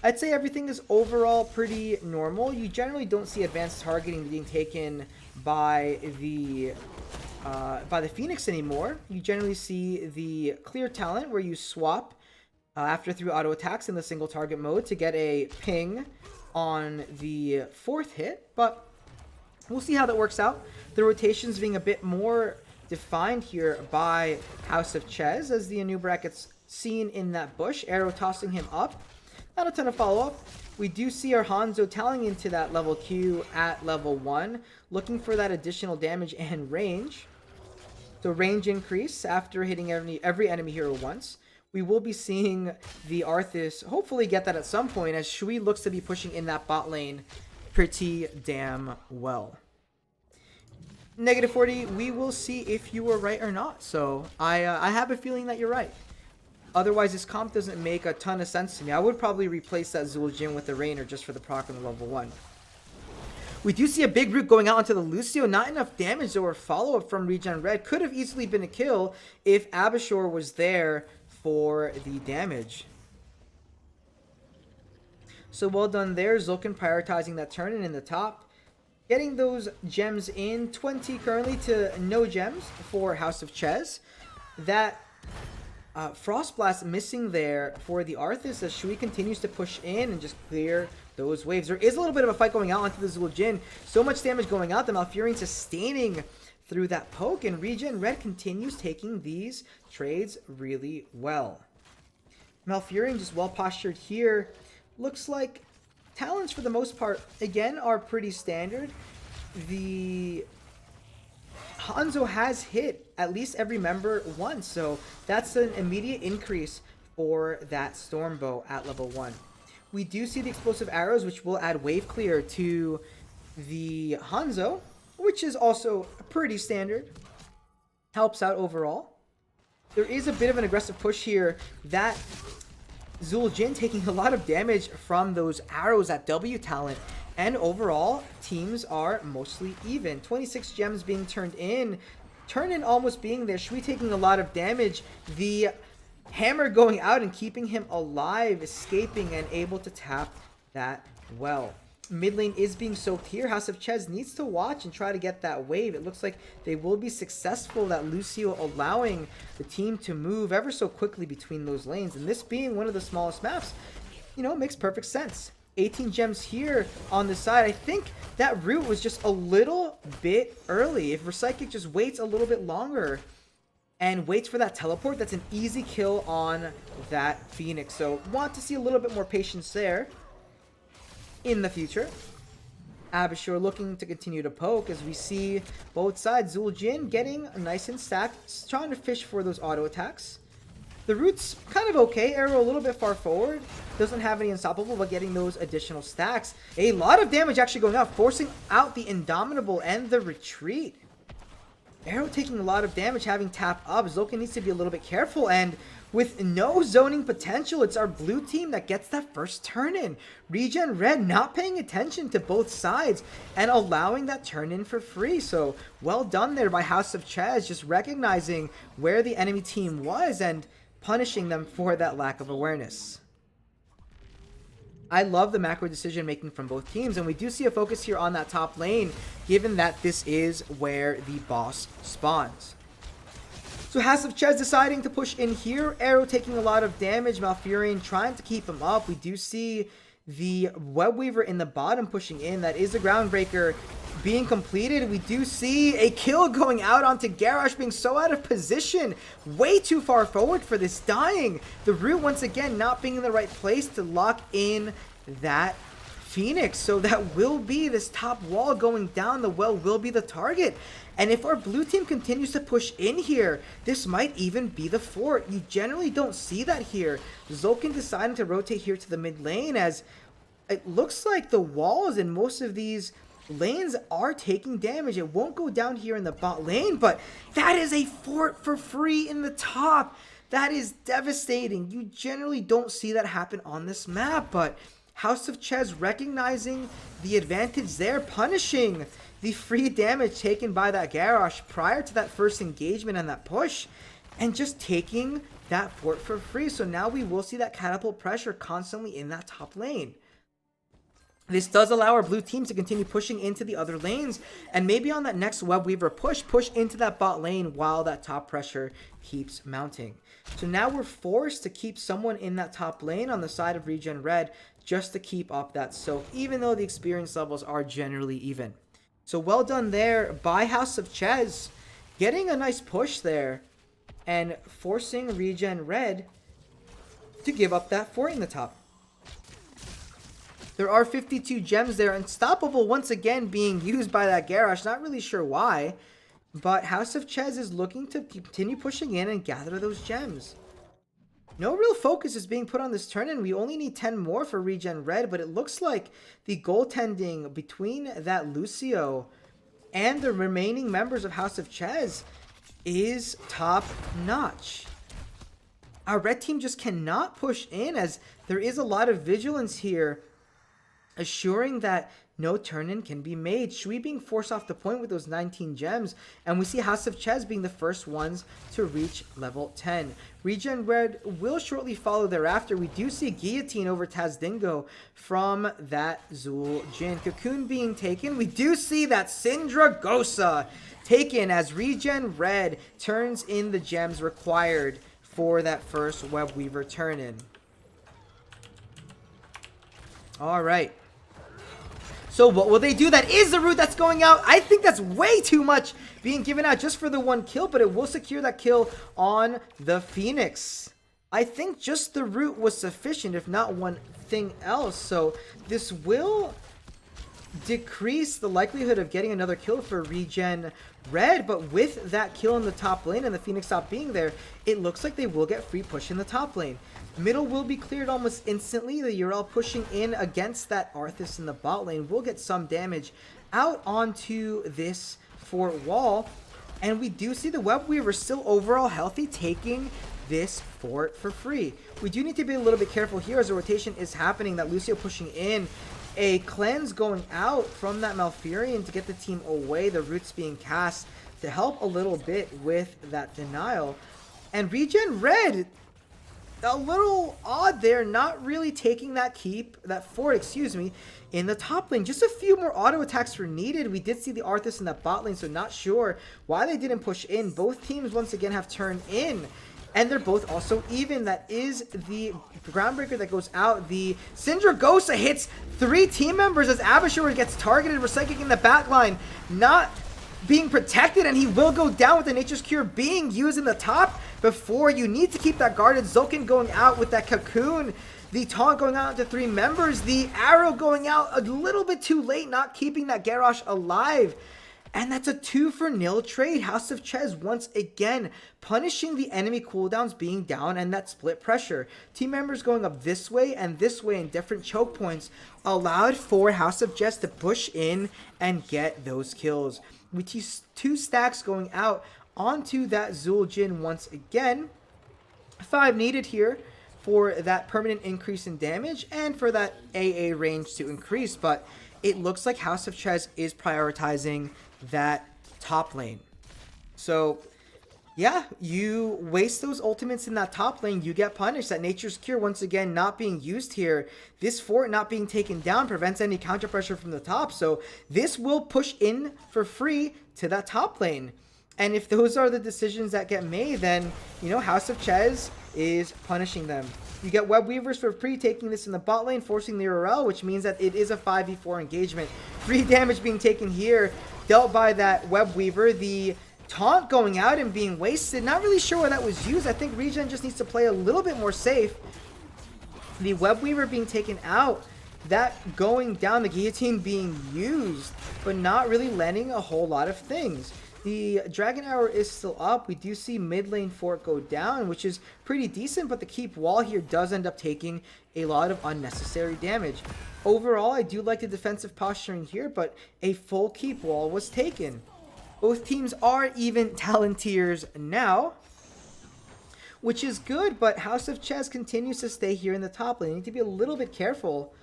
I'd say everything is overall pretty normal. You generally don't see advanced targeting being taken by the Phoenix anymore. You generally see the clear talent where you swap after through auto attacks in the single target mode to get a ping on the 4th hit, but we'll see how that works out. The rotations being a bit more defined here by House of Chez as the Anubarak gets seen in that bush, Arrow tossing him up. Not a ton of follow-up. We do see our Hanzo tallying into that level Q at level 1, looking for that additional damage and range. So range increase after hitting every enemy hero once. We will be seeing the Arthas hopefully get that at some point, as Shui looks to be pushing in that bot lane pretty damn well. -40, we will see if you were right or not. So I have a feeling that you're right. Otherwise, this comp doesn't make a ton of sense to me. I would probably replace that Zul'jin with the Rainer just for the proc on the level 1. We do see a big root going out onto the Lucio. Not enough damage or follow-up from ReGen Red. Could have easily been a kill if Abishur was there for the damage. So well done there. Zul'kin prioritizing that turn and in the top. Getting those gems in. 20 currently to no gems for House of Chez. That Frost Blast missing there for the Arthas as Shui continues to push in and just clear those waves. There is a little bit of a fight going out onto the Zul'jin. So much damage going out. The Malfurion sustaining through that poke, and ReGen Red continues taking these trades really well. Malfurion just well postured here. Looks like talents for the most part, again, are pretty standard. The Hanzo has hit at least every member once, so that's an immediate increase for that Stormbow at level 1. We do see the explosive arrows, which will add wave clear to the Hanzo, which is also pretty standard. Helps out overall. There is a bit of an aggressive push here. That Zul'jin taking a lot of damage from those arrows at W talent. And overall, teams are mostly even. 26 gems being turned in. Turn-in almost being there. Shui taking a lot of damage. The hammer going out and keeping him alive, escaping and able to tap that well. Mid lane is being soaked here. House of Chez needs to watch and try to get that wave. It looks like they will be successful, that Lucio allowing the team to move ever so quickly between those lanes. And this being one of the smallest maps, you know, makes perfect sense. 18 gems here on the side. I think that route was just a little bit early. If Recyclic just waits a little bit longer and waits for that teleport, that's an easy kill on that Phoenix. So want to see a little bit more patience there in the future. Abishur looking to continue to poke as we see both sides. Zul'jin getting nice and stacked, trying to fish for those auto attacks. The route's kind of okay. Arrow a little bit far forward. Doesn't have any unstoppable, but getting those additional stacks. A lot of damage actually going out, forcing out the Indomitable and the retreat. Arrow taking a lot of damage, having tap up. Zoka needs to be a little bit careful, and with no zoning potential, it's our blue team that gets that first turn in. ReGen Red not paying attention to both sides and allowing that turn in for free. So well done there by House of Chez, just recognizing where the enemy team was and punishing them for that lack of awareness. I love the macro decision making from both teams, and we do see a focus here on that top lane, given that this is where the boss spawns. So House of Chez deciding to push in here. Arrow taking a lot of damage. Malfurion trying to keep him up. We do see the Webweaver in the bottom pushing in. That is a Groundbreaker being completed. We do see a kill going out onto Garrosh, being so out of position. Way too far forward for this, dying. The root once again not being in the right place to lock in that Phoenix. So that will be this top wall going down. The well will be the target. And if our blue team continues to push in here, this might even be the fort. You generally don't see that here. Zul'jin deciding to rotate here to the mid lane, as it looks like the walls in most of these lanes are taking damage. It won't go down here in the bot lane, but that is a fort for free in the top. That is devastating. You generally don't see that happen on this map, but House of Chez recognizing the advantage there, punishing the free damage taken by that Garrosh prior to that first engagement and that push, and just taking that fort for free. So now we will see that catapult pressure constantly in that top lane. This does allow our blue team to continue pushing into the other lanes, and maybe on that next Webweaver push into that bot lane while that top pressure keeps mounting. So now we're forced to keep someone in that top lane on the side of ReGen Red just to keep up that soak, even though the experience levels are generally even. So well done there by House of Chez, getting a nice push there and forcing ReGen Red to give up that fort in the top. There are 52 gems there. Unstoppable once again being used by that Garrosh. Not really sure why, but House of Chez is looking to continue pushing in and gather those gems. No real focus is being put on this turn, and we only need 10 more for ReGen Red, but it looks like the goaltending between that Lucio and the remaining members of House of Chez is top notch. Our red team just cannot push in, as there is a lot of vigilance here, assuring that no turn-in can be made. Shui being forced off the point with those 19 gems, and we see House of Chez being the first ones to reach level 10. ReGen Red will shortly follow thereafter. We do see Guillotine over Tazdingo from that Zul'jin. Cocoon being taken. We do see that Syndragosa taken as ReGen Red turns in the gems required for that first Web Weaver turn-in. Alright. So what will they do? That is the route that's going out. I think that's way too much being given out just for the one kill, but it will secure that kill on the Phoenix. I think just the route was sufficient, if not one thing else. So this will decrease the likelihood of getting another kill for ReGen Red, but with that kill in the top lane and the Phoenix stop being there, it looks like they will get free push in the top lane. Middle will be cleared almost instantly. The Uriel pushing in against that Arthas in the bot lane will get some damage out onto this fort wall, and we do see the Web Weaver still overall healthy, taking this fort for free. We do need to be a little bit careful here as a rotation is happening, that Lucio pushing in, a cleanse going out from that Malfurion to get the team away, the roots being cast to help a little bit with that denial. And ReGen Red, a little odd there, not really taking that fort, excuse me, in the top lane. Just a few more auto attacks were needed. We did see the Arthas in that bot lane, so not sure why they didn't push in. Both teams once again have turned in, and they're both also even. That is the groundbreaker that goes out. The Syndragosa hits 3 team members as Abishur gets targeted. Recycling in the back line, not being protected, and he will go down with the Nature's Cure being used in the top before. You need to keep that guarded. Zulkin going out with that cocoon. The taunt going out to 3 members. The arrow going out a little bit too late, not keeping that Garrosh alive. And that's a 2-for-0 trade. House of Chez once again punishing the enemy cooldowns being down and that split pressure. Team members going up this way and this way in different choke points allowed for House of Chez to push in and get those kills. We see 2 stacks going out onto that Zul'jin once again. 5 needed here for that permanent increase in damage and for that AA range to increase, but it looks like House of Chez is prioritizing that top lane. So yeah, you waste those ultimates in that top lane, you get punished. That Nature's Cure once again not being used here. This fort not being taken down prevents any counter pressure from the top, so this will push in for free to that top lane. And if those are the decisions that get made, then, you know, House of Chez is punishing them. You get Web Weavers for free, taking this in the bot lane, forcing the Uriel, which means that it is a 5v4 engagement. Free damage being taken here, dealt by that Web Weaver. The taunt going out and being wasted. Not really sure why that was used. I think ReGen just needs to play a little bit more safe. The Web Weaver being taken out. That going down, the guillotine being used, but not really landing a whole lot of things. The Dragon Arrow is still up. We do see mid lane fort go down, which is pretty decent, but the keep wall here does end up taking a lot of unnecessary damage. Overall, I do like the defensive posturing here, but a full keep wall was taken. Both teams are even talent tiers now, which is good, but House of Chez continues to stay here in the top lane. You need to be a little bit careful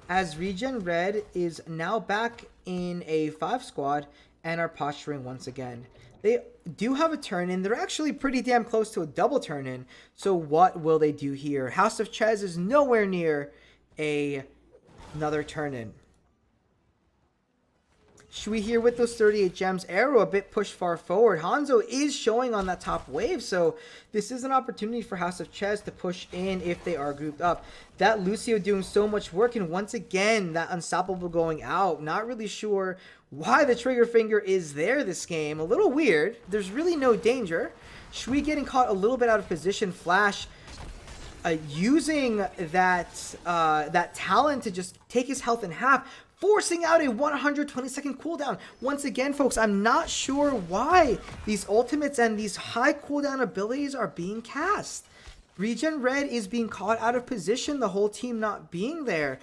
as ReGen Red is now back in a 5 squad and are posturing once again. They do have a turn-in. They're actually pretty damn close to a double turn-in. So what will they do here? House of Chez is nowhere near another turn-in. Shui here with those 38 gems. Arrow a bit pushed far forward. Hanzo is showing on that top wave, so this is an opportunity for House of Chez to push in if they are grouped up. That Lucio doing so much work, and once again, that Unstoppable going out. Not really sure why the trigger finger is there this game. A little weird. There's really no danger. Shui getting caught a little bit out of position. Flash using that talent to just take his health in half, forcing out a 120-second cooldown. Once again, folks, I'm not sure why these ultimates and these high cooldown abilities are being cast. ReGen Red is being caught out of position, the whole team not being there.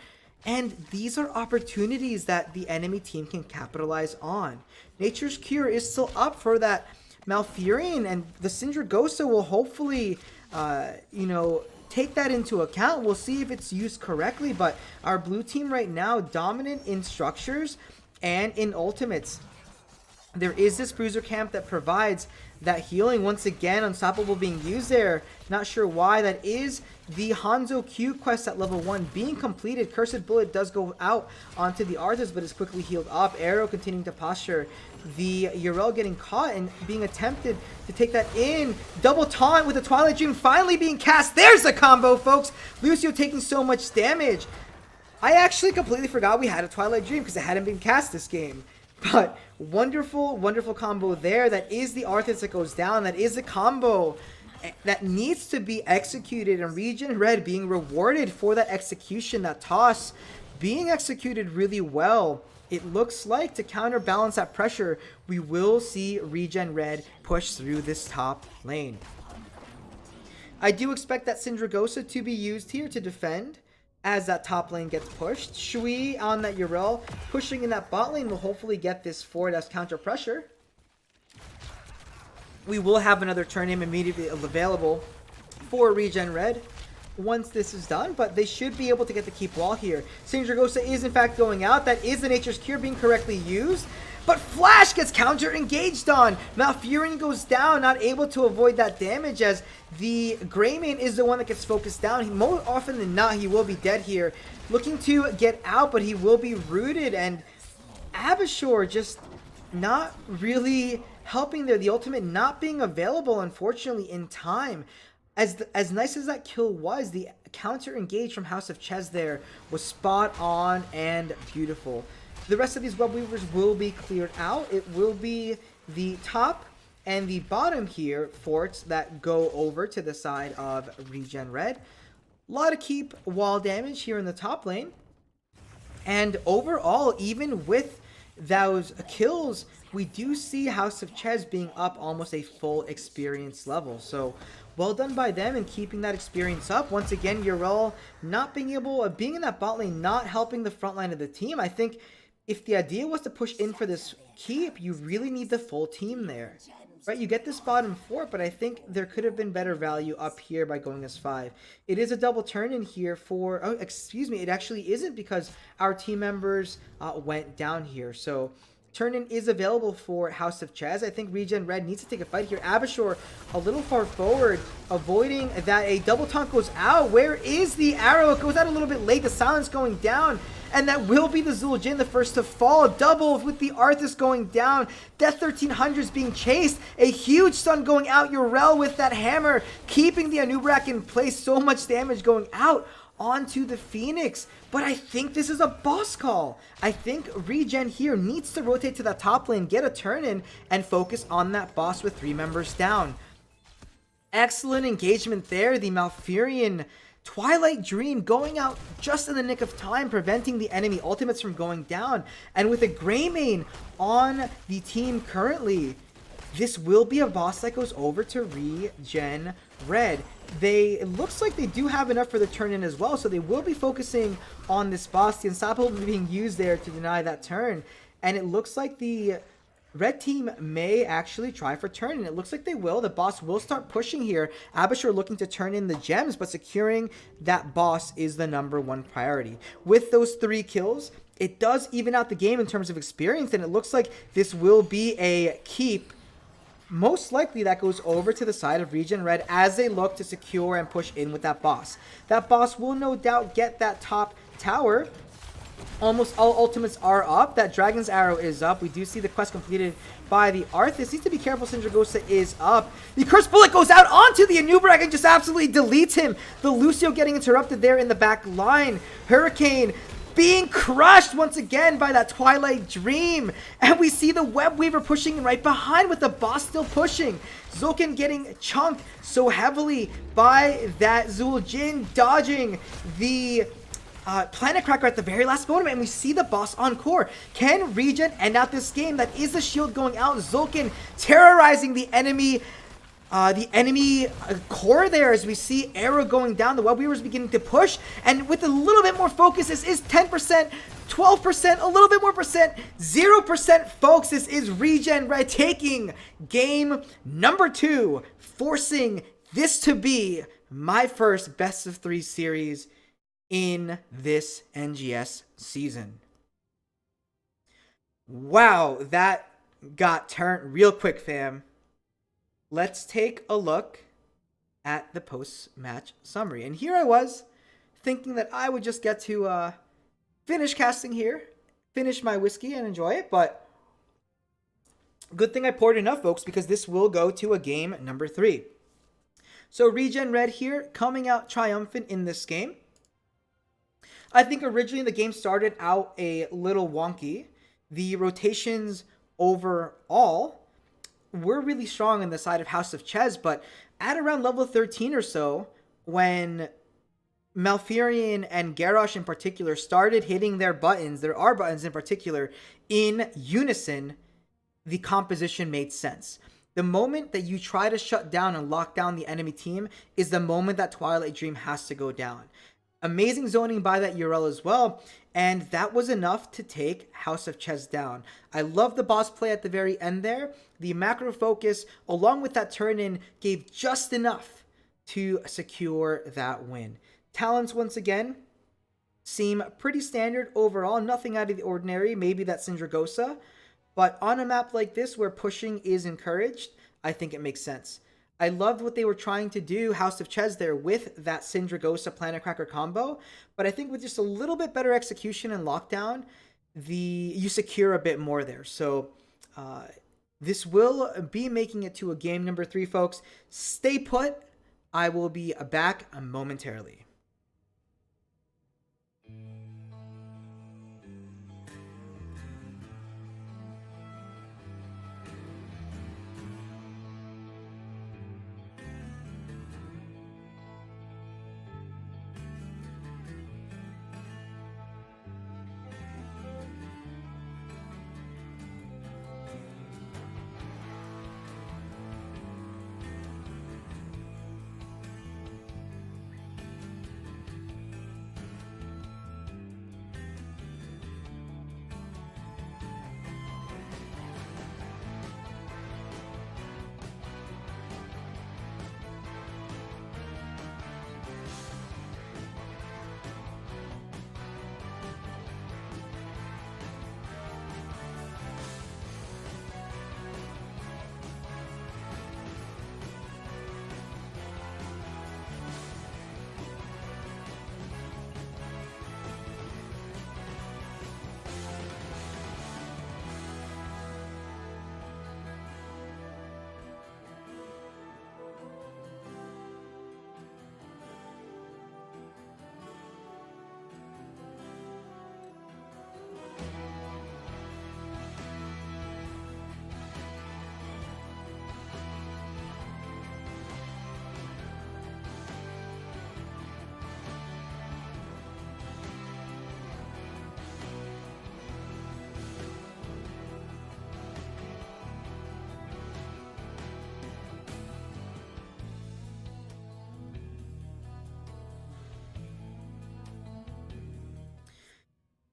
And these are opportunities that the enemy team can capitalize on. Nature's Cure is still up for that Malfurion, and the Syndragosa will hopefully, take that into account. We'll see if it's used correctly, but our blue team right now dominant in structures and in ultimates. There is this bruiser camp that provides that healing once again. Unstoppable being used there. Not sure why. That is the Hanzo Q quest at level 1 being completed. Cursed Bullet does go out onto the Arthas, but is quickly healed up. Arrow continuing to posture. The Yrel getting caught and being attempted to take that in. Double taunt with the Twilight Dream finally being cast. There's the combo, folks. Lucio taking so much damage. I actually completely forgot we had a Twilight Dream because it hadn't been cast this game. But wonderful, wonderful combo there. That is the Arthas that goes down. That is the combo that needs to be executed. And ReGen Red being rewarded for that execution, that toss being executed really well. It looks like to counterbalance that pressure, we will see ReGen Red push through this top lane. I do expect that Syndragosa to be used here to defend as that top lane gets pushed. Shui on that Yrel pushing in that bot lane will hopefully get this forward as counter pressure. We will have another turn in immediately available for ReGen Red once this is done, but they should be able to get the keep wall here. Syndragosa is in fact going out. That is the Nature's Cure being correctly used, but Flash gets counter engaged on. Malfurion goes down, not able to avoid that damage as the Greymane is the one that gets focused down. More often than not, he will be dead here. Looking to get out, but he will be rooted, and Abashur just not really helping there. The ultimate not being available, unfortunately, in time. As nice as that kill was, the counter engage from House of Chez there was spot on and beautiful. The rest of these web weavers will be cleared out. It will be the top and the bottom here forts that go over to the side of ReGen Red. A lot of keep wall damage here in the top lane. And overall, even with those kills, we do see House of Chez being up almost a full experience level. So well done by them in keeping that experience up. Once again, Yrel not being able, being in that bot lane, not helping the front line of the team. I think if the idea was to push in for this keep, you really need the full team there. Right, you get this bottom 4, but I think there could have been better value up here by going as 5. It is a double turn in here for, oh, excuse me, it actually isn't because our team members went down here. So turn-in is available for House of Chez. I think ReGen Red needs to take a fight here. Abashur a little far forward, avoiding that a double taunt goes out. Where is the arrow? It goes out a little bit late. The silence going down. And that will be the Zul'jin, the first to fall. Double with the Arthas going down. Death 1300s being chased. A huge stun going out. Yrel with that hammer, keeping the Anub'arak in place. So much damage going out onto the Phoenix. But I think this is a boss call. I think ReGen here needs to rotate to that top lane, get a turn in, and focus on that boss with 3 members down. Excellent engagement there. The Malfurion Twilight Dream going out just in the nick of time, preventing the enemy ultimates from going down. And with a Greymane on the team currently, this will be a boss that goes over to ReGen Red. It looks like they do have enough for the turn in as well, so they will be focusing on this boss. The Unstoppable being used there to deny that turn. And it looks like the Red team may actually try for turn, and it looks like they will. The boss will start pushing here. Abashur looking to turn in the gems, but securing that boss is the #1 priority. With those 3 kills, it does even out the game in terms of experience, and it looks like this will be a keep. Most likely that goes over to the side of ReGen Red as they look to secure and push in with that boss. That boss will no doubt get that top tower. Almost all ultimates are up. That Dragon's Arrow is up. We do see the quest completed by the Arthas. Needs to be careful. Syndragosa is up. The Cursed Bullet goes out onto the Anub'arak and just absolutely deletes him. The Lucio getting interrupted there in the back line. Hurricane being crushed once again by that Twilight Dream. And we see the Web Weaver pushing right behind with the boss still pushing. Zul'jin getting chunked so heavily by that Zul'jin, dodging the Planet Cracker at the very last moment, and we see the boss encore. Can ReGen end out this game? That is the shield going out. Zul'jin terrorizing the enemy core there as we see Arrow going down. The Web Weaver's beginning to push, and with a little bit more focus, this is 10%, 12%, a little bit more percent, 0%, folks. This is ReGen Red taking game #2, forcing this to be my first best of 3 series in this NGS season. Wow, that got turned real quick, fam. let's take a look at the post-match summary. And here I was thinking that I would just get to finish casting here, finish my whiskey and enjoy it, but good thing I poured enough, folks, because this will go to a game number 3. So ReGen Red here, coming out triumphant in this game. I think originally the game started out a little wonky. The rotations overall were really strong on the side of House of Chez, but at around level 13 or so, when Malfurion and Garrosh in particular started hitting their buttons, their R buttons in particular, in unison, the composition made sense. The moment that you try to shut down and lock down the enemy team is the moment that Twilight Dream has to go down. Amazing zoning by that URL as well, and that was enough to take House of Chez down. I love the boss play at the very end there. The macro focus, along with that turn-in, gave just enough to secure that win. Talents, once again, seem pretty standard overall. Nothing out of the ordinary. Maybe that Syndragosa. But on a map like this where pushing is encouraged, I think it makes sense. I loved what they were trying to do, House of Chez there, with that Syndragosa Planet Cracker combo. But I think with just a little bit better execution and lockdown, you secure a bit more there. So this will be making it to a game number 3, folks. Stay put. I will be back momentarily.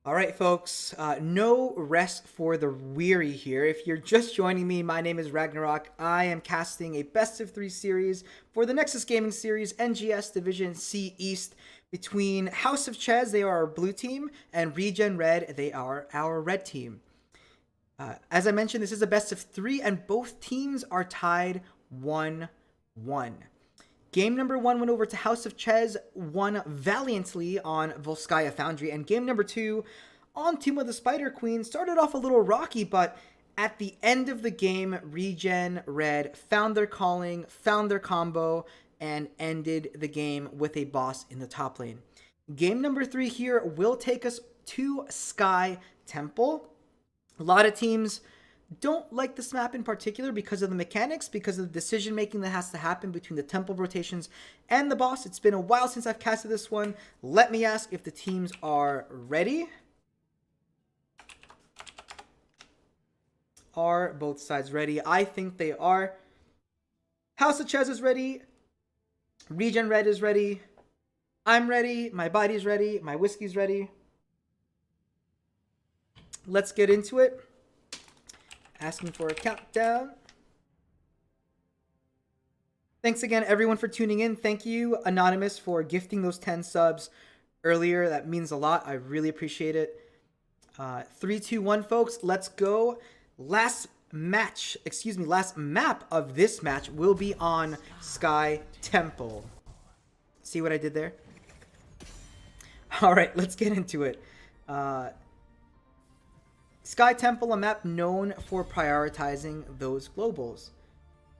All right, folks, no rest for the weary here. If you're just joining me, my name is Ragnarok. I am casting a best of 3 series for the Nexus Gaming Series NGS Division C East between House of Chez, they are our blue team, and ReGen Red, they are our red team. As I mentioned, this is a best of 3, and both teams are tied 1-1. Game number 1 went over to House of Chez, won valiantly on Volskaya Foundry, and game number 2 on Tomb of the Spider Queen started off a little rocky, but at the end of the game, ReGen Red found their calling, found their combo, and ended the game with a boss in the top lane. Game number 3 here will take us to Sky Temple. A lot of teams don't like this map in particular because of the mechanics, because of the decision making that has to happen between the temple rotations and the boss. It's been a while since I've casted this one. Let me ask if the teams are ready. Are both sides ready? I think they are. House of Chez is ready. ReGen Red is ready. I'm ready. My body's ready. My whiskey's ready. Let's get into it. Asking for a countdown. Thanks again, everyone, for tuning in. Thank you, Anonymous, for gifting those 10 subs earlier. That means a lot. I really appreciate it. 3, 2, 1, folks. Let's go. Last last map of this match will be on Sky Temple. See what I did there? All right, let's get into it. Sky Temple, a map known for prioritizing those globals.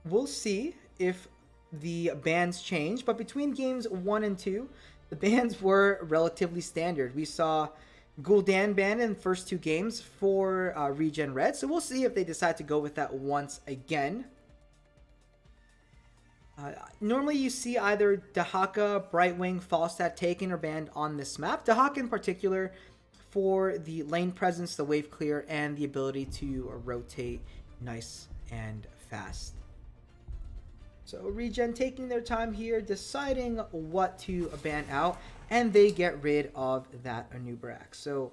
We'll see if the bans change, but between games 1 and 2, the bans were relatively standard. We saw Gul'dan banned in the first 2 games for ReGen Red, so we'll see if they decide to go with that once again. Normally you see either Dahaka, Brightwing, Falstad taken or banned on this map. Dahaka in particular for the lane presence, the wave clear, and the ability to rotate nice and fast. So ReGen taking their time here, deciding what to ban out, and they get rid of that Anub'arak. So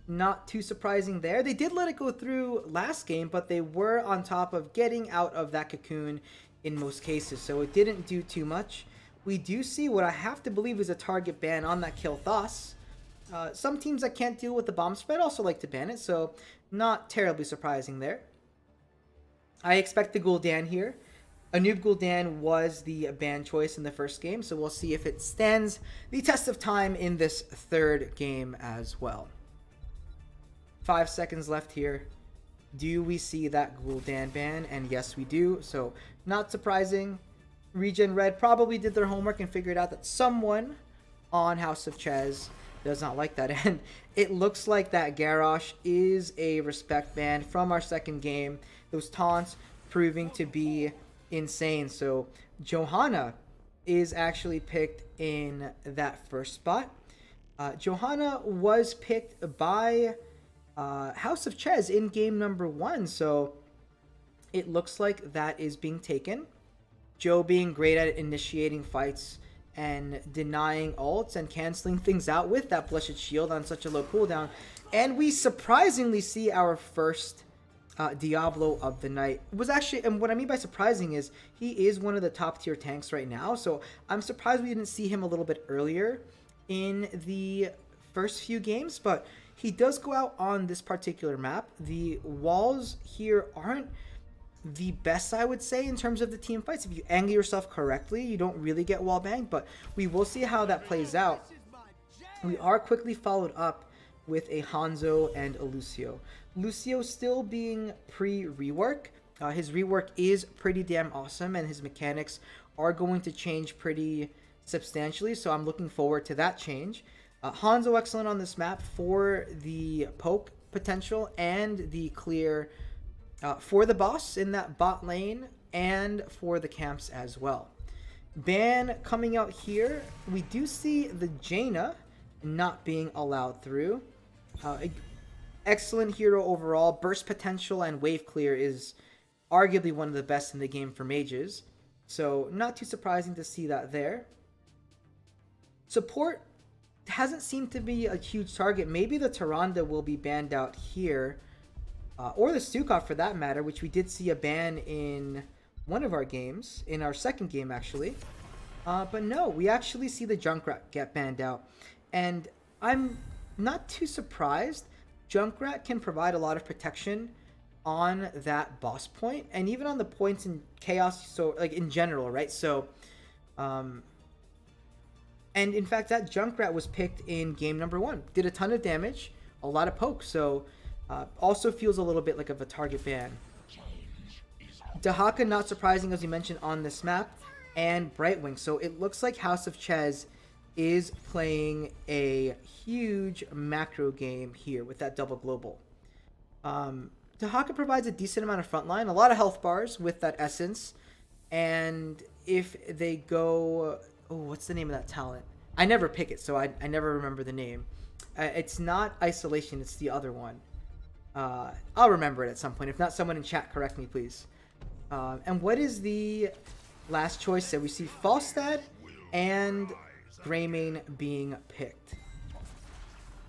not too surprising there. They did let it go through last game, but they were on top of getting out of that cocoon in most cases, so it didn't do too much. We do see what I have to believe is a target ban on that kill Thos. Some teams that can't deal with the bomb spread also like to ban it, so not terribly surprising there. I expect the Gul'dan here. Anub Gul'dan was the ban choice in the first game, so we'll see if it stands the test of time in this third game as well. 5 seconds left here. Do we see that Gul'dan ban? And yes, we do. So not surprising. ReGen Red probably did their homework and figured out that someone on House of Chez does not like that. And it looks like that Garrosh is a respect ban from our second game. Those taunts proving to be insane. So Johanna is actually picked in that first spot. Johanna was picked by House of Chez in game number 1, so it looks like that is being taken. Joe being great at initiating fights and denying ults and canceling things out with that Blessed Shield on such a low cooldown. And we surprisingly see our first Diablo of the night. It was actually, and what I mean by surprising is he is one of the top tier tanks right now, so I'm surprised we didn't see him a little bit earlier in the first few games, but he does go out on this particular map. The walls here aren't the best, I would say, in terms of the team fights. If you angle yourself correctly, you don't really get wall banged, but we will see how that plays out. We are quickly followed up with a Hanzo and a Lucio. Lucio still being pre-rework. His rework is pretty damn awesome, and his mechanics are going to change pretty substantially, so I'm looking forward to that change. Hanzo excellent on this map for the poke potential and the clear for the boss in that bot lane and for the camps as well. Ban coming out here. We do see the Jaina not being allowed through. Excellent hero overall. Burst potential and wave clear is arguably one of the best in the game for mages. So not too surprising to see that there. Support hasn't seemed to be a huge target. Maybe the Tyrande will be banned out here. Or the Stukov for that matter, which we did see a ban in one of our games. In our second game, actually. But no, we actually see the Junkrat get banned out. And I'm not too surprised. Junkrat can provide a lot of protection on that boss point. And even on the points in Chaos, so like in general, right? So, and in fact, that Junkrat was picked in game number 1. Did a ton of damage, a lot of poke, so also feels a little bit like of a target ban. Dahaka, not surprising as we mentioned on this map, and Brightwing. So it looks like House of Chez is playing a huge macro game here with that double global. Dahaka provides a decent amount of frontline, a lot of health bars with that essence, and if they go... Oh, what's the name of that talent? I never pick it, so I never remember the name. It's not Isolation, it's the other one. I'll remember it at some point. If not, someone in chat correct me, please. And what is the last choice that we see? Falstad and Greymane being picked.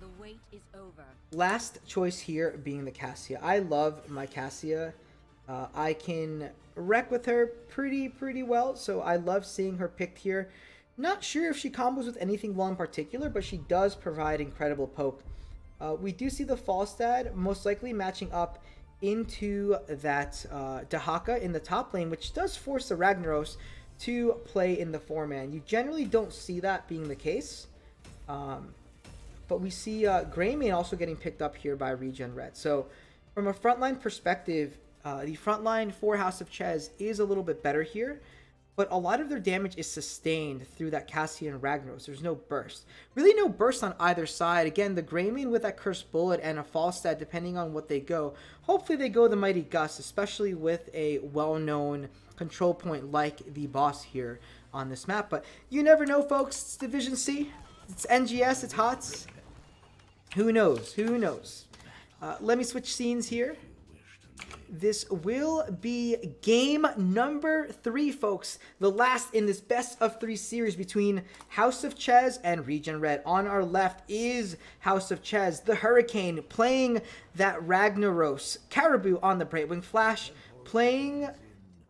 The wait is over. Last choice here being the Cassia. I love my Cassia. I can wreck with her pretty well, so I love seeing her picked here. Not sure if she combos with anything well in particular, but she does provide incredible poke We do see the Falstad most likely matching up into that Dahaka in the top lane, which does force the Ragnaros to play in the 4-man. You generally don't see that being the case. But we see Greymane also getting picked up here by ReGen Red. So from a frontline perspective, the frontline for House of Chez is a little bit better here. But a lot of their damage is sustained through that Cassia and Ragnaros. There's no burst. Really no burst on either side. Again, the Greymane with that Cursed Bullet and a Falstad, depending on what they go. Hopefully they go the Mighty Gust, especially with a well-known control point like the boss here on this map. But you never know, folks. It's Division C. It's NGS. It's HOTS. Who knows? Who knows? Let me switch scenes here. This will be game number 3, folks. The last in this best of 3 series between House of Chez and ReGen Red. On our left is House of Chez, the Hurricane, playing that Ragnaros. Caribou on the Brightwing. Flash playing...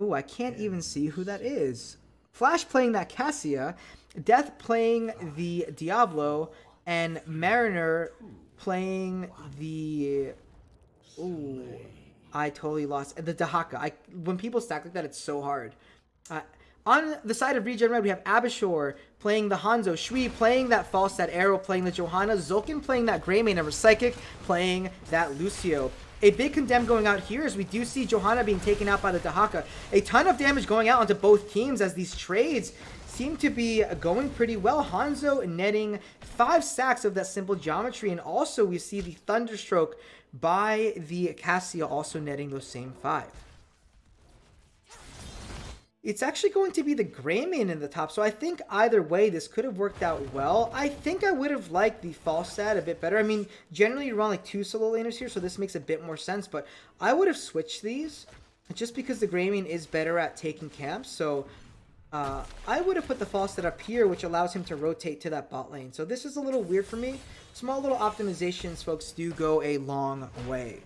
Ooh, I can't even see who that is. Flash playing that Cassia. Death playing the Diablo. And Mariner playing the... Ooh... I totally lost the Dahaka. When people stack like that, it's so hard. On the side of ReGen Red, we have Abishore playing the Hanzo, Shui playing that Falstad, Arrow playing the Johanna, Zulkin playing that Greymane, and Psychic playing that Lucio. A big condemn going out here as we do see Johanna being taken out by the Dahaka. A ton of damage going out onto both teams as these trades seem to be going pretty well. Hanzo netting 5 stacks of that simple geometry, and also we see the Thunderstroke by the Cassia also netting those same 5. It's actually going to be the Greymane in the top, so I think either way this could have worked out well. I think I would have liked the Falstad a bit better. I mean, generally you run like 2 solo laners here, so this makes a bit more sense, but I would have switched these just because the Greymane is better at taking camps, so I would have put the Falstad up here, which allows him to rotate to that bot lane. So this is a little weird for me. Small little optimizations, folks, do go a long way.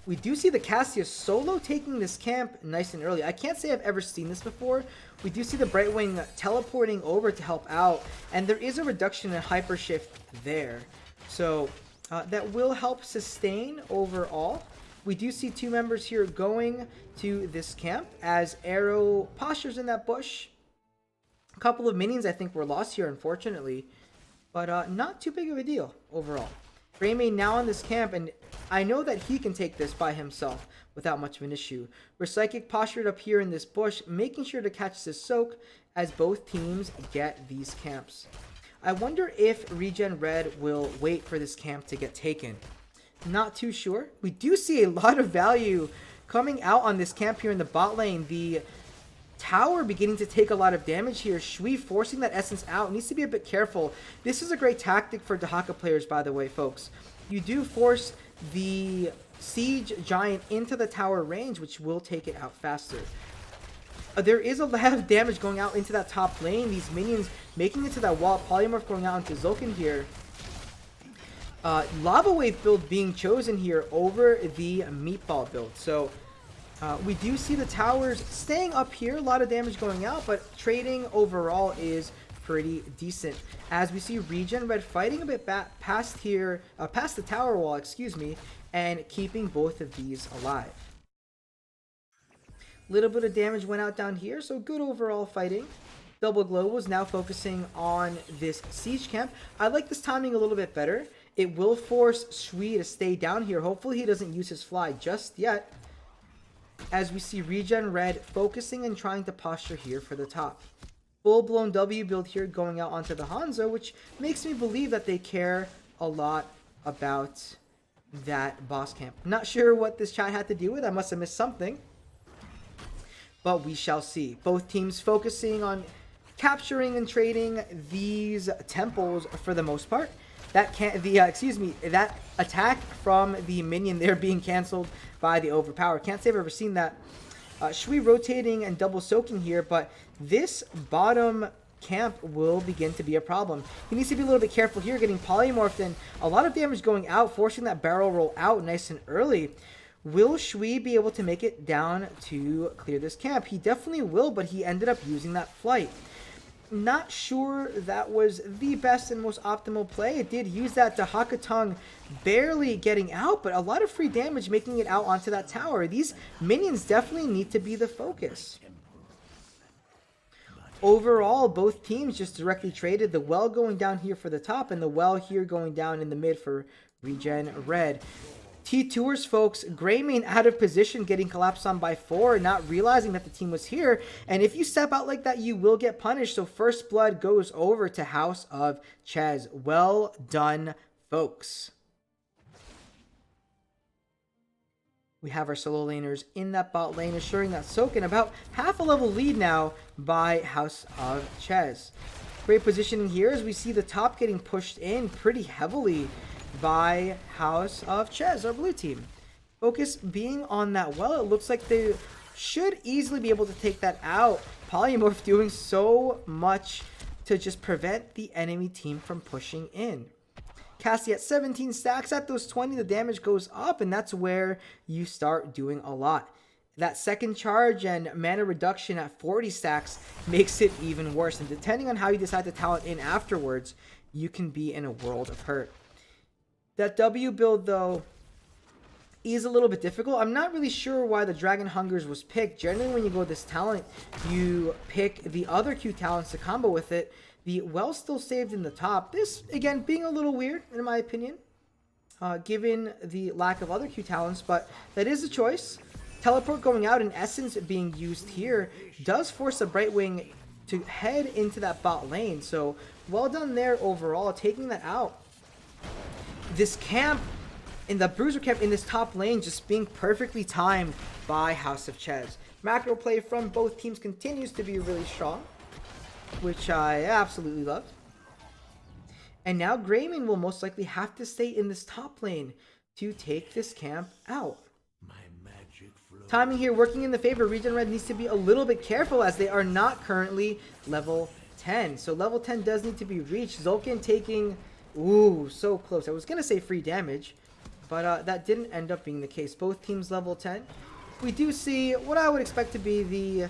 We do see the Cassia solo taking this camp nice and early. I can't say I've ever seen this before. We do see the Brightwing teleporting over to help out, and there is a reduction in hyper shift there. So that will help sustain overall. We do see 2 members here going to this camp as Arrow postures in that bush. A couple of minions I think were lost here, unfortunately, but not too big of a deal overall. Greymane now in this camp, and I know that he can take this by himself without much of an issue. Psychic postured up here in this bush, making sure to catch this soak as both teams get these camps. I wonder if ReGen Red will wait for this camp to get taken. Not too sure. We do see a lot of value coming out on this camp here in the bot lane. The tower beginning to take a lot of damage here. Shui forcing that essence out. Needs to be a bit careful. This is a great tactic for Dahaka players, by the way, folks. You do force the siege giant into the tower range, which will take it out faster. There is a lot of damage going out into that top lane. These minions making it to that wall. Polymorph going out into Zulkin here. Lava Wave build being chosen here over the Meatball build. So we do see the towers staying up here. A lot of damage going out, but trading overall is pretty decent. As we see ReGen Red fighting a bit past here, past the tower wall, excuse me, and keeping both of these alive. Little bit of damage went out down here, so good overall fighting. Double Globals now focusing on this siege camp. I like this timing a little bit better. It will force Shui to stay down here. Hopefully he doesn't use his fly just yet. As we see ReGen Red focusing and trying to posture here for the top. Full-blown W build here going out onto the Hanzo, which makes me believe that they care a lot about that boss camp. Not sure what this chat had to do with. I must have missed something. But we shall see. Both teams focusing on capturing and trading these temples for the most part. That that attack from the minion there being canceled by the overpower. Can't say I've ever seen that. Shui rotating and double soaking here, but this bottom camp will begin to be a problem. He needs to be a little bit careful here, getting polymorphed and a lot of damage going out, forcing that barrel roll out nice and early. Will Shui be able to make it down to clear this camp? He definitely will, but he ended up using that flight. Not sure that was the best and most optimal play. It did use that Dahaka tongue barely getting out, but a lot of free damage making it out onto that tower. These minions definitely need to be the focus. Overall, both teams just directly traded. The well going down here for the top and the well here going down in the mid for ReGen Red. T-Tours, folks, Greymane out of position, getting collapsed on by 4, not realizing that the team was here. And if you step out like that, you will get punished. So first blood goes over to House of Chez. Well done, folks. We have our solo laners in that bot lane, assuring that Soken about half a level lead now by House of Chez. Great positioning here as we see the top getting pushed in pretty heavily by House of Chez, our blue team. Focus being on that well, it looks like they should easily be able to take that out. Polymorph doing so much to just prevent the enemy team from pushing in. Cassie at 17 stacks, at those 20 the damage goes up, and that's where you start doing a lot. That second charge and mana reduction at 40 stacks makes it even worse, and depending on how you decide to talent in afterwards, you can be in a world of hurt. That W build, though, is a little bit difficult. I'm not really sure why the Dragon Hungers was picked. Generally, when you go this talent, you pick the other Q talents to combo with it. The well still saved in the top. This, again, being a little weird, in my opinion, given the lack of other Q talents, but that is a choice. Teleport going out, in essence, being used here, does force a Brightwing to head into that bot lane. So, well done there overall, taking that out. This camp, in the Bruiser camp in this top lane, just being perfectly timed by House of Chez. Macro play from both teams continues to be really strong, which I absolutely love. And now Greymane will most likely have to stay in this top lane to take this camp out. Timing here working in the favor. ReGen Red needs to be a little bit careful as they are not currently level 10. So level 10 does need to be reached. Zulkin taking... Ooh, so close. I was going to say free damage, but that didn't end up being the case. Both teams level 10. We do see what I would expect to be the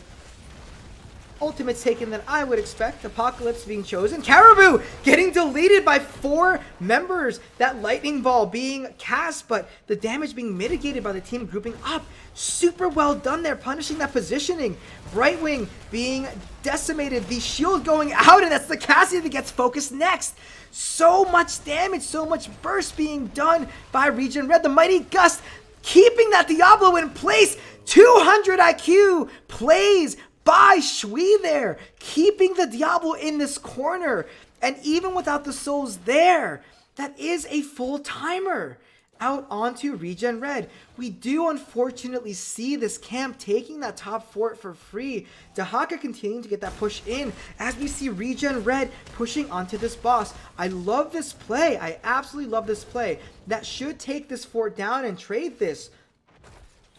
ultimate taken that I would expect. Apocalypse being chosen. Caribou getting deleted by 4 members. That lightning ball being cast, but the damage being mitigated by the team grouping up. Super well done there, punishing that positioning. Brightwing being decimated. The shield going out, and that's the Cassie that gets focused next. So much damage, so much burst being done by ReGen Red. The Mighty Gust keeping that Diablo in place. 200 IQ plays by Shui there, keeping the Diablo in this corner. And even without the souls there, that is a full timer out onto ReGen Red. We do unfortunately see this camp taking that top fort for free. Dahaka continuing to get that push in as we see ReGen Red pushing onto this boss. I love this play. I absolutely love this play. That should take this fort down and trade this.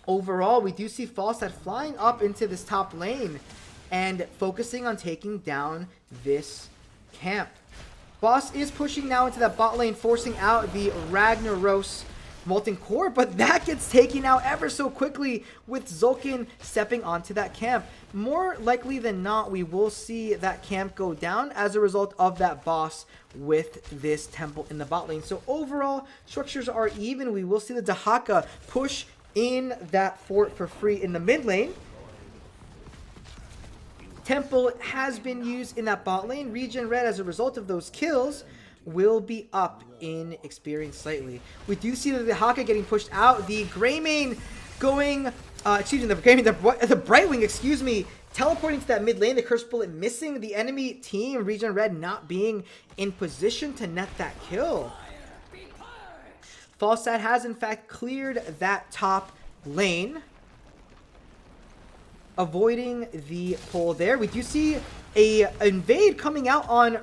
Overall, we do see Falstad flying up into this top lane and focusing on taking down this camp. Boss is pushing now into that bot lane, forcing out the Ragnaros Molten Core, but that gets taken out ever so quickly with Zulkin stepping onto that camp. More likely than not, we will see that camp go down as a result of that boss with this temple in the bot lane. So overall, structures are even. We will see the Dahaka push in that fort for free in the mid lane. Temple has been used in that bot lane. ReGen Red, as a result of those kills, will be up in experience slightly. We do see the Dahaka getting pushed out. The Greymane going, the Brightwing, excuse me, teleporting to that mid lane. The Curse Bullet missing. The enemy team, ReGen Red, not being in position to net that kill. Falstad has, in fact, cleared that top lane, avoiding the pull there. We do see a invade coming out on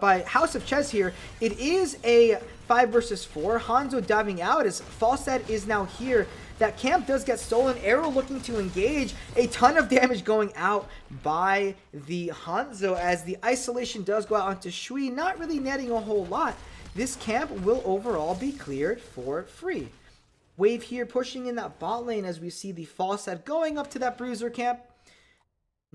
by House of Chez here. It is a 5 versus 4. Hanzo diving out as Falstad is now here. That camp does get stolen. Arrow looking to engage. A ton of damage going out by the Hanzo as the isolation does go out onto Shui, not really netting a whole lot. This camp will overall be cleared for free. Wave here pushing in that bot lane as we see the Falstad going up to that Bruiser camp.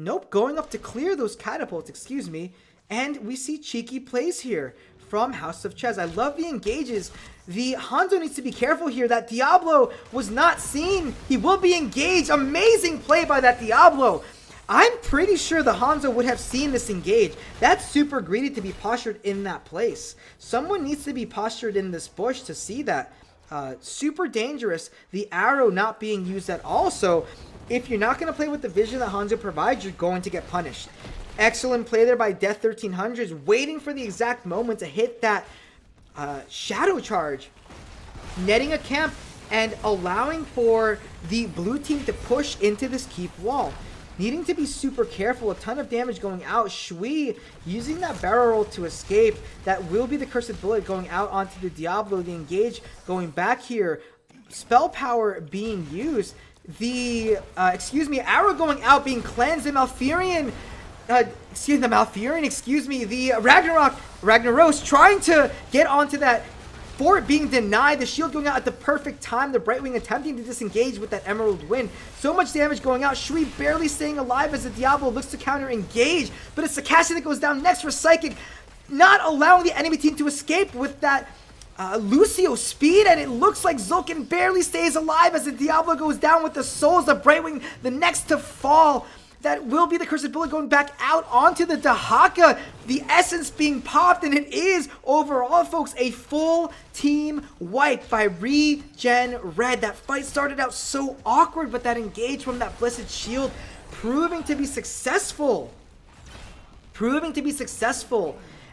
Nope, going up to clear those catapults, excuse me. And we see cheeky plays here from House of Chez. I love the engages. The Hanzo needs to be careful here. That Diablo was not seen. He will be engaged. Amazing play by that Diablo. I'm pretty sure the Hanzo would have seen this engage. That's super greedy to be postured in that place. Someone needs to be postured in this bush to see that. Super dangerous. The arrow not being used at all. So if you're not going to play with the vision that Hanzo provides, you're going to get punished. Excellent play there by Death 1300, waiting for the exact moment to hit that shadow charge, netting a camp and allowing for the blue team to push into this keep wall. Needing to be super careful, a ton of damage going out. Shui using that barrel roll to escape. That will be the Cursed Bullet going out onto the Diablo. The engage going back here. Spell power being used. The, arrow going out, being cleansed. The Malfurion, the Ragnaros trying to get onto that fort, being denied. The shield going out at the perfect time. The Brightwing attempting to disengage with that Emerald Wind. So much damage going out. Shui barely staying alive as the Diablo looks to counter engage, but it's the Cassie that goes down next for Psychic, not allowing the enemy team to escape with that Lucio speed, and it looks like Zulkin barely stays alive as the Diablo goes down with the souls. The Brightwing the next to fall. That will be the Cursed Bullet going back out onto the Dahaka. The essence being popped, and it is overall, folks, a full team wipe by ReGen Red. That fight started out so awkward, but that engage from that Blessed Shield proving to be successful.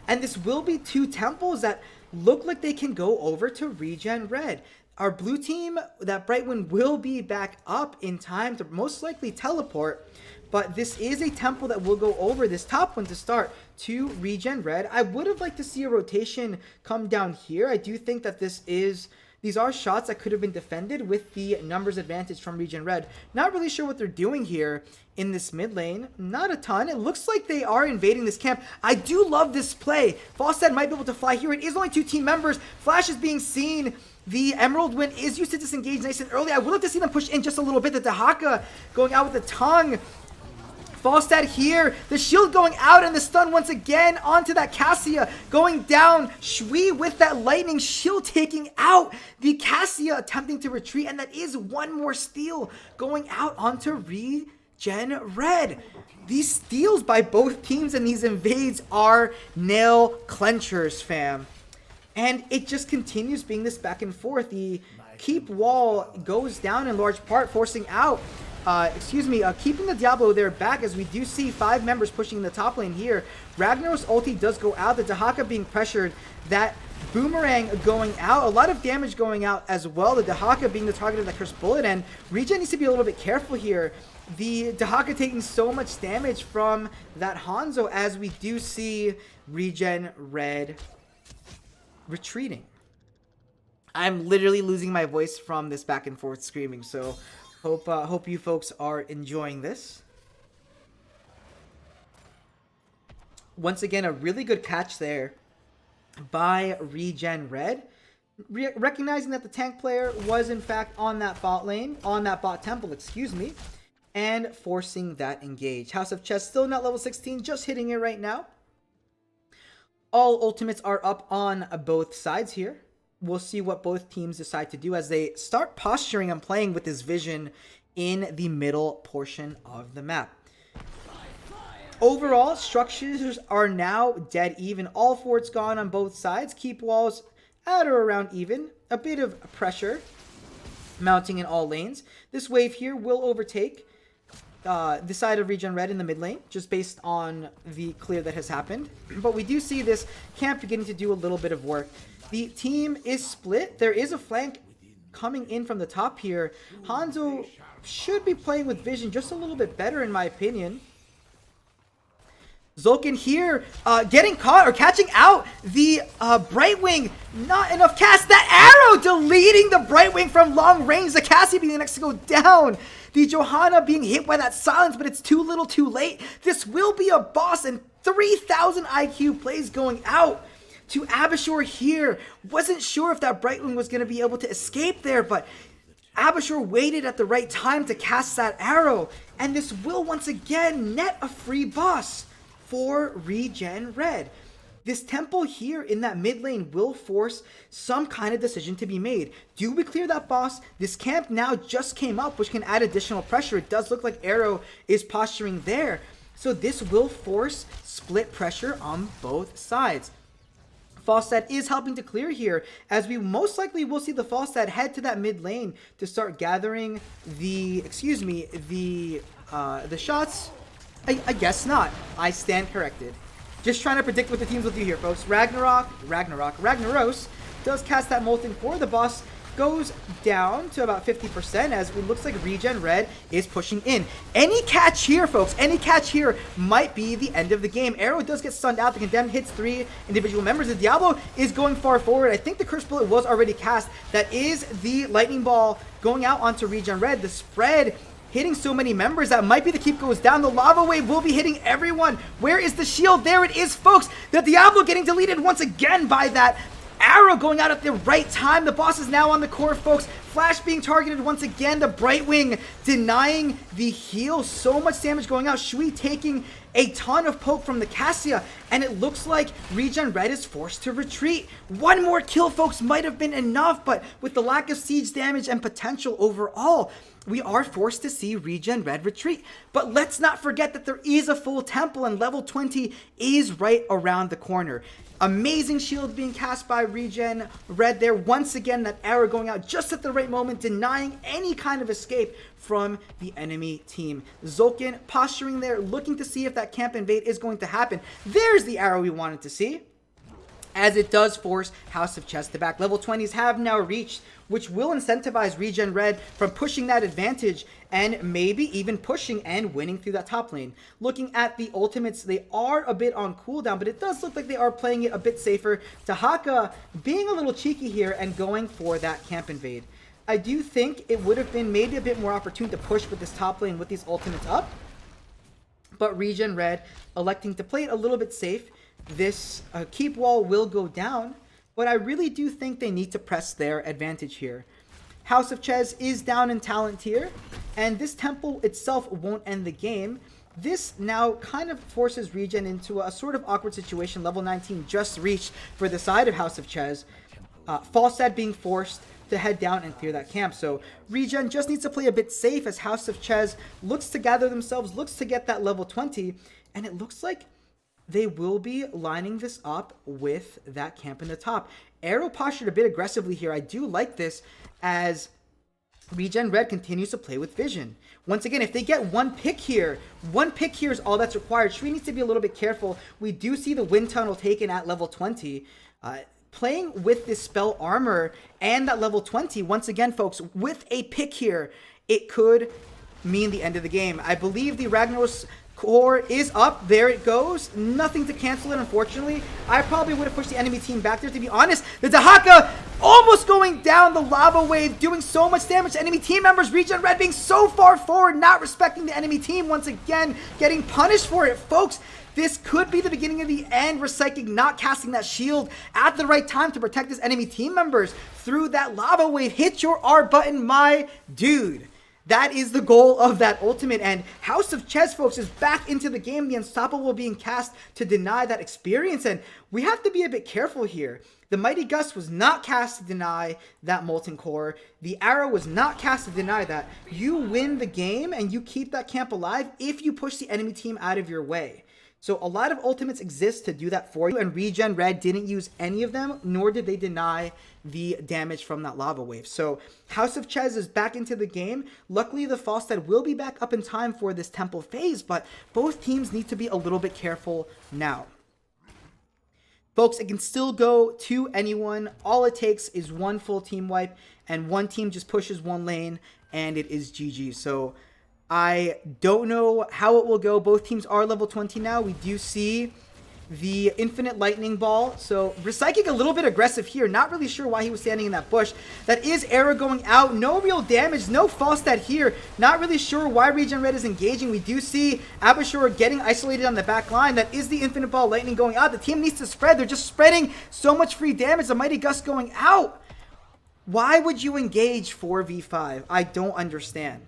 And this will be two temples that look like they can go over to ReGen Red. Our blue team, that Brightwind, will be back up in time to most likely teleport. But this is a temple that will go over this top one to start to ReGen Red. I would have liked to see a rotation come down here. I do think that these are shots that could have been defended with the numbers advantage from ReGen Red. Not really sure what they're doing here in this mid lane. Not a ton. It looks like they are invading this camp. I do love this play. Falstad might be able to fly here. It is only two team members. Flash is being seen. The Emerald Wind is used to disengage nice and early. I would love to see them push in just a little bit. The Dahaka going out with the tongue. Falstad here, the shield going out, and the stun once again onto that Cassia going down. Shui with that lightning shield taking out the Cassia, attempting to retreat, and that is one more steal going out onto ReGen Red. These steals by both teams and these invades are nail clenchers, fam. And it just continues being this back and forth. The keep wall goes down in large part, forcing out keeping the Diablo there back, as we do see 5 members pushing in the top lane here. Ragnar's ulti does go out, the Dahaka being pressured, that Boomerang going out, a lot of damage going out as well, the Dahaka being the target of that Cursed Bullet, and ReGen needs to be a little bit careful here. The Dahaka taking so much damage from that Hanzo, as we do see ReGen Red retreating. I'm literally losing my voice from this back and forth screaming, so hope you folks are enjoying this. Once again, a really good catch there by ReGen Red. Recognizing that the tank player was in fact on that bot lane, on that bot temple, and forcing that engage. House of Chez still not level 16, just hitting it right now. All ultimates are up on both sides here. We'll see what both teams decide to do as they start posturing and playing with this vision in the middle portion of the map. Overall, structures are now dead even. All forts gone on both sides. Keep walls at or around even. A bit of pressure mounting in all lanes. This wave here will overtake the side of ReGen Red in the mid lane, just based on the clear that has happened. But we do see this camp beginning to do a little bit of work. The team is split. There is a flank coming in from the top here. Hanzo should be playing with vision just a little bit better, in my opinion. Zulkin here getting caught or catching out the Brightwing. Not enough cast. That arrow deleting the Brightwing from long range. The Cassie being the next to go down. The Johanna being hit by that silence, but it's too little too late. This will be a boss, and 3,000 IQ plays going out to Abishur here. Wasn't sure if that Brightwing was going to be able to escape there, but Abashur waited at the right time to cast that arrow, and this will once again net a free boss for ReGen Red. This temple here in that mid lane will force some kind of decision to be made. Do we clear that boss? This camp now just came up, which can add additional pressure. It does look like Arrow is posturing there. So this will force split pressure on both sides. Falstad is helping to clear here, as we most likely will see the Falstad head to that mid lane to start gathering the, the shots. I guess not. I stand corrected. Just trying to predict what the teams will do here, folks. Ragnaros does cast that Molten Core. The boss goes down to about 50% as it looks like ReGen Red is pushing in. Any catch here, folks, any catch here might be the end of the game. Arrow does get stunned out. The Condemned hits 3 individual members. The Diablo is going far forward. I think the Curse Bullet was already cast. That is the Lightning Ball going out onto ReGen Red. The spread hitting so many members, that might be the keep goes down. The Lava Wave will be hitting everyone. Where is the shield? There it is, folks. The Diablo getting deleted once again by that arrow going out at the right time. The boss is now on the core, folks. Flash being targeted once again. The Brightwing denying the heal. So much damage going out. Shui taking a ton of poke from the Cassia, and it looks like ReGen Red is forced to retreat. One more kill, folks, might have been enough, but with the lack of siege damage and potential overall, we are forced to see ReGen Red retreat. But let's not forget that there is a full temple, and level 20 is right around the corner. Amazing shield being cast by ReGen Red there. Once again, that arrow going out just at the right moment, denying any kind of escape from the enemy team. Zulkin posturing there, looking to see if that camp invade is going to happen. There's the arrow we wanted to see, as it does force House of Chez to back. Level 20s have now reached, which will incentivize ReGen Red from pushing that advantage and maybe even pushing and winning through that top lane. Looking at the ultimates, they are a bit on cooldown, but it does look like they are playing it a bit safer. Tahaka being a little cheeky here and going for that camp invade. I do think it would have been maybe a bit more opportune to push with this top lane with these ultimates up, but ReGen Red electing to play it a little bit safe. This keep wall will go down, but I really do think they need to press their advantage here. House of Chez is down in talent tier, and this temple itself won't end the game. This now kind of forces ReGen into a sort of awkward situation. Level 19 just reached for the side of House of Chez. Falstad being forced to head down and clear that camp. So ReGen just needs to play a bit safe as House of Chez looks to gather themselves, looks to get that level 20, and it looks like they will be lining this up with that camp in the top. Arrow postured a bit aggressively here. I do like this as ReGen Red continues to play with vision. Once again, if they get one pick here is all that's required. Shui needs to be a little bit careful. We do see the wind tunnel taken at level 20. Playing with this spell armor and that level 20, once again, folks, with a pick here, it could mean the end of the game. I believe the Ragnaros core is up. There it goes. Nothing to cancel it, unfortunately. I probably would have pushed the enemy team back there, to be honest. The Tahaka almost going down. The lava wave doing so much damage to enemy team members. ReGen Red being so far forward, not respecting the enemy team. Once again, getting punished for it, folks. This could be the beginning of the end. Recycling not casting that shield at the right time to protect his enemy team members through that lava wave. Hit your R button, my dude. That is the goal of that ultimate, and House of Chez, folks, is back into the game. The Unstoppable being cast to deny that experience, and we have to be a bit careful here. The Mighty Gust was not cast to deny that Molten Core. The Arrow was not cast to deny that. You win the game, and you keep that camp alive if you push the enemy team out of your way. So a lot of ultimates exist to do that for you, and ReGen Red didn't use any of them, nor did they deny the damage from that lava wave. So House of Chez is back into the game. Luckily, the Falstad will be back up in time for this temple phase, but both teams need to be a little bit careful now. Folks, it can still go to anyone. All it takes is one full team wipe, and one team just pushes one lane, and it is GG. So I don't know how it will go. Both teams are level 20 now. We do see the infinite lightning ball. So Recycling a little bit aggressive here. Not really sure why he was standing in that bush. That is arrow going out. No real damage. No Falstad here. Not really sure why ReGen Red is engaging. We do see Abashur getting isolated on the back line. That is the infinite ball lightning going out. The team needs to spread. They're just spreading so much free damage. The Mighty Gust going out. Why would you engage 4v5? I don't understand.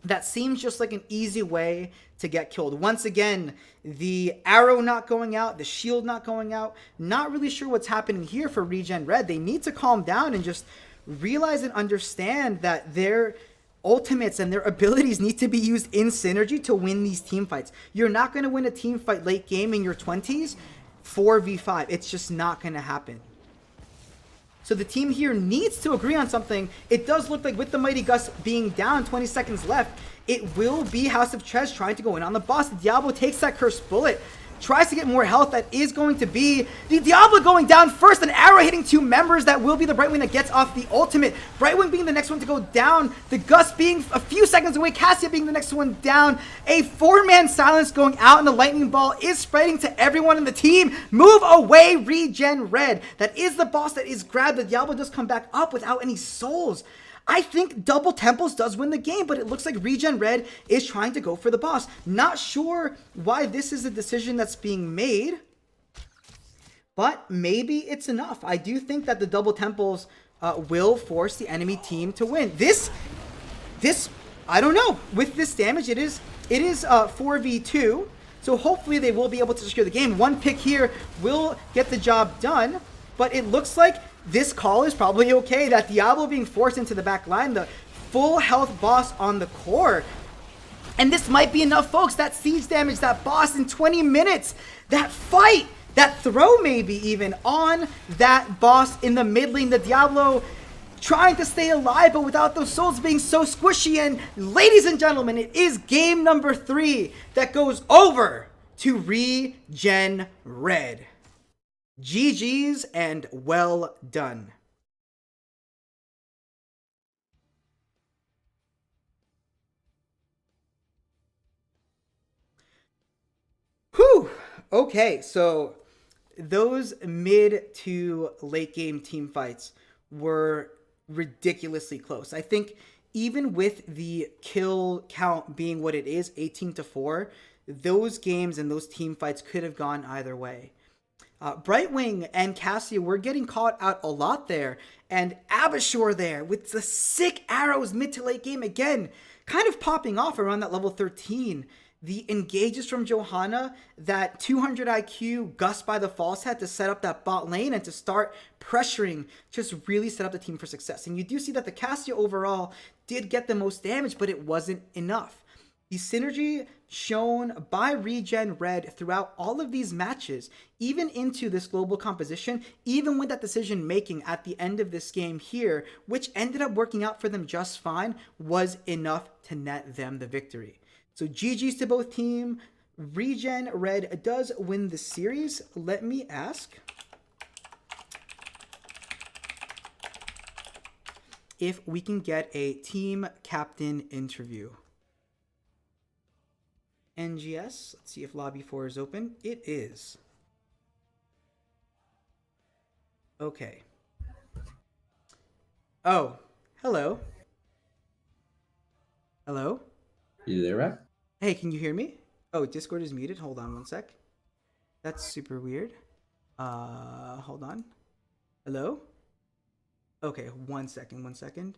That seems just like an easy way to get killed. Once again, the arrow not going out, the shield not going out. Not really sure what's happening here for ReGen Red. They need to calm down and just realize and understand that their ultimates and their abilities need to be used in synergy to win these team fights. You're not going to win a team fight late game in your 20s 4v5. It's just not going to happen. So the team here needs to agree on something. It does look like with the Mighty Gus being down, 20 seconds left, it will be House of Chez trying to go in on the boss. The Diablo takes that cursed bullet, tries to get more health. That is going to be the Diablo going down first. An arrow hitting 2 members. That will be the Brightwing that gets off the ultimate. Brightwing being the next one to go down. The Gus being a few seconds away. Cassia being the next one down. A 4-man silence going out, and the lightning ball is spreading to everyone in the team. Move away, ReGen Red. That is the boss that is grabbed. The Diablo does come back up without any souls. I think Double Temples does win the game, but it looks like ReGen Red is trying to go for the boss. Not sure why this is a decision that's being made, but maybe it's enough. I do think that the Double Temples will force the enemy team to win. This, I don't know. With this damage, it is 4v2, so hopefully they will be able to secure the game. One pick here will get the job done, but it looks like this call is probably okay. That Diablo being forced into the back line, the full health boss on the core. And this might be enough, folks. That siege damage, that boss in 20 minutes, that fight, that throw maybe even on that boss in the mid lane. The Diablo trying to stay alive, but without those souls being so squishy. And ladies and gentlemen, it is game number 3 that goes over to ReGen Red. GG's and well done. Whew. Okay, so those mid to late game team fights were ridiculously close. I think even with the kill count being what it is, 18-4, those games and those team fights could have gone either way. Brightwing and Cassia were getting caught out a lot there, and Abashur there with the sick arrows mid to late game again, kind of popping off around that level 13. The engages from Johanna, that 200 IQ Gus by the false head to set up that bot lane and to start pressuring, just really set up the team for success. And you do see that the Cassia overall did get the most damage, but it wasn't enough. The synergy shown by ReGen Red throughout all of these matches, even into this global composition, even with that decision making at the end of this game here, which ended up working out for them just fine, was enough to net them the victory. So GG's to both team. ReGen Red does win the series. Let me ask if we can get a team captain interview. NGS, let's see if lobby 4 is open. It is. Okay. Oh, hello. Hello? You there, Rap? Hey, can you hear me? Oh, Discord is muted. Hold on one sec. That's super weird. Hold on. Hello? Okay, one second.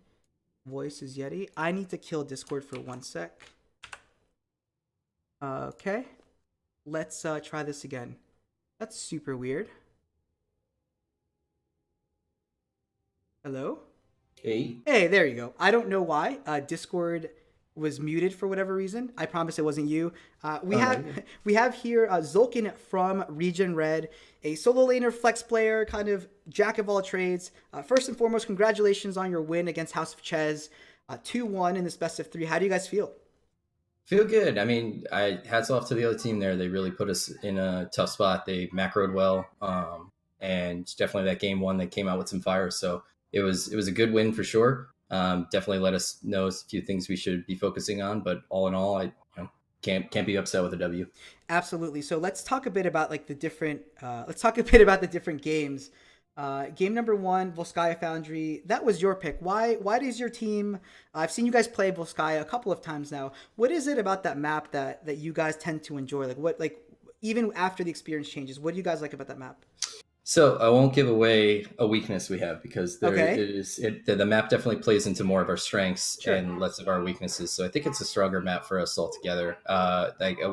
Voice is Yeti. I need to kill Discord for 1 sec. Okay. Let's try this again. That's super weird. Hello? Hey. Hey, there you go. I don't know why. Discord was muted for whatever reason. I promise it wasn't you. We have here Zulkin from ReGen Red, a solo laner flex player, kind of jack of all trades. First and foremost, congratulations on your win against House of Chez, 2-1 in this best of 3. How do you guys feel? Feel good. I mean, hats off to the other team there. They really put us in a tough spot. They macroed well, and definitely that game 1 they came out with some fire. So it was a good win for sure. Definitely let us know a few things we should be focusing on, but all in all, I can't be upset with a W. Absolutely. So let's talk a bit about like the different. Let's talk a bit about the different games. Game number 1, Volskaya Foundry. That was your pick. Why does your team? I've seen you guys play Volskaya a couple of times now. What is it about that map that you guys tend to enjoy? Like even after the experience changes, what do you guys like about that map? So I won't give away a weakness we have because Okay, the map definitely plays into more of our strengths sure. and less of our weaknesses. So I think it's a stronger map for us altogether.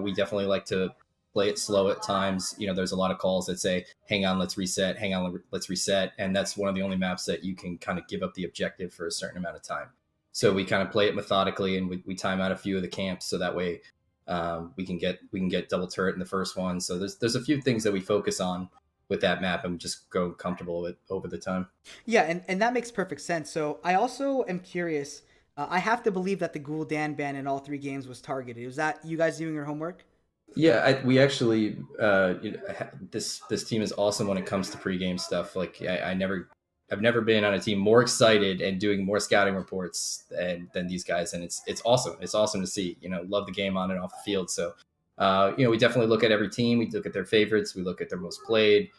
We definitely like to play it slow at times. There's a lot of calls that say, "Hang on, let's reset. Hang on, let's reset," and that's one of the only maps that you can kind of give up the objective for a certain amount of time. So we kind of play it methodically, and we time out a few of the camps so that way we can get double turret in the first one. So there's a few things that we focus on with that map and just grow comfortable with over the time. Yeah, and that makes perfect sense. So I also am curious. I have to believe that the Gul'dan ban in all three games was targeted. Was that you guys doing your homework? Yeah, we actually this team is awesome when it comes to pregame stuff. Like I've never been on a team more excited and doing more scouting reports than these guys, and it's awesome. It's awesome to see. Love the game on and off the field. So we definitely look at every team. We look at their favorites. We look at their most played.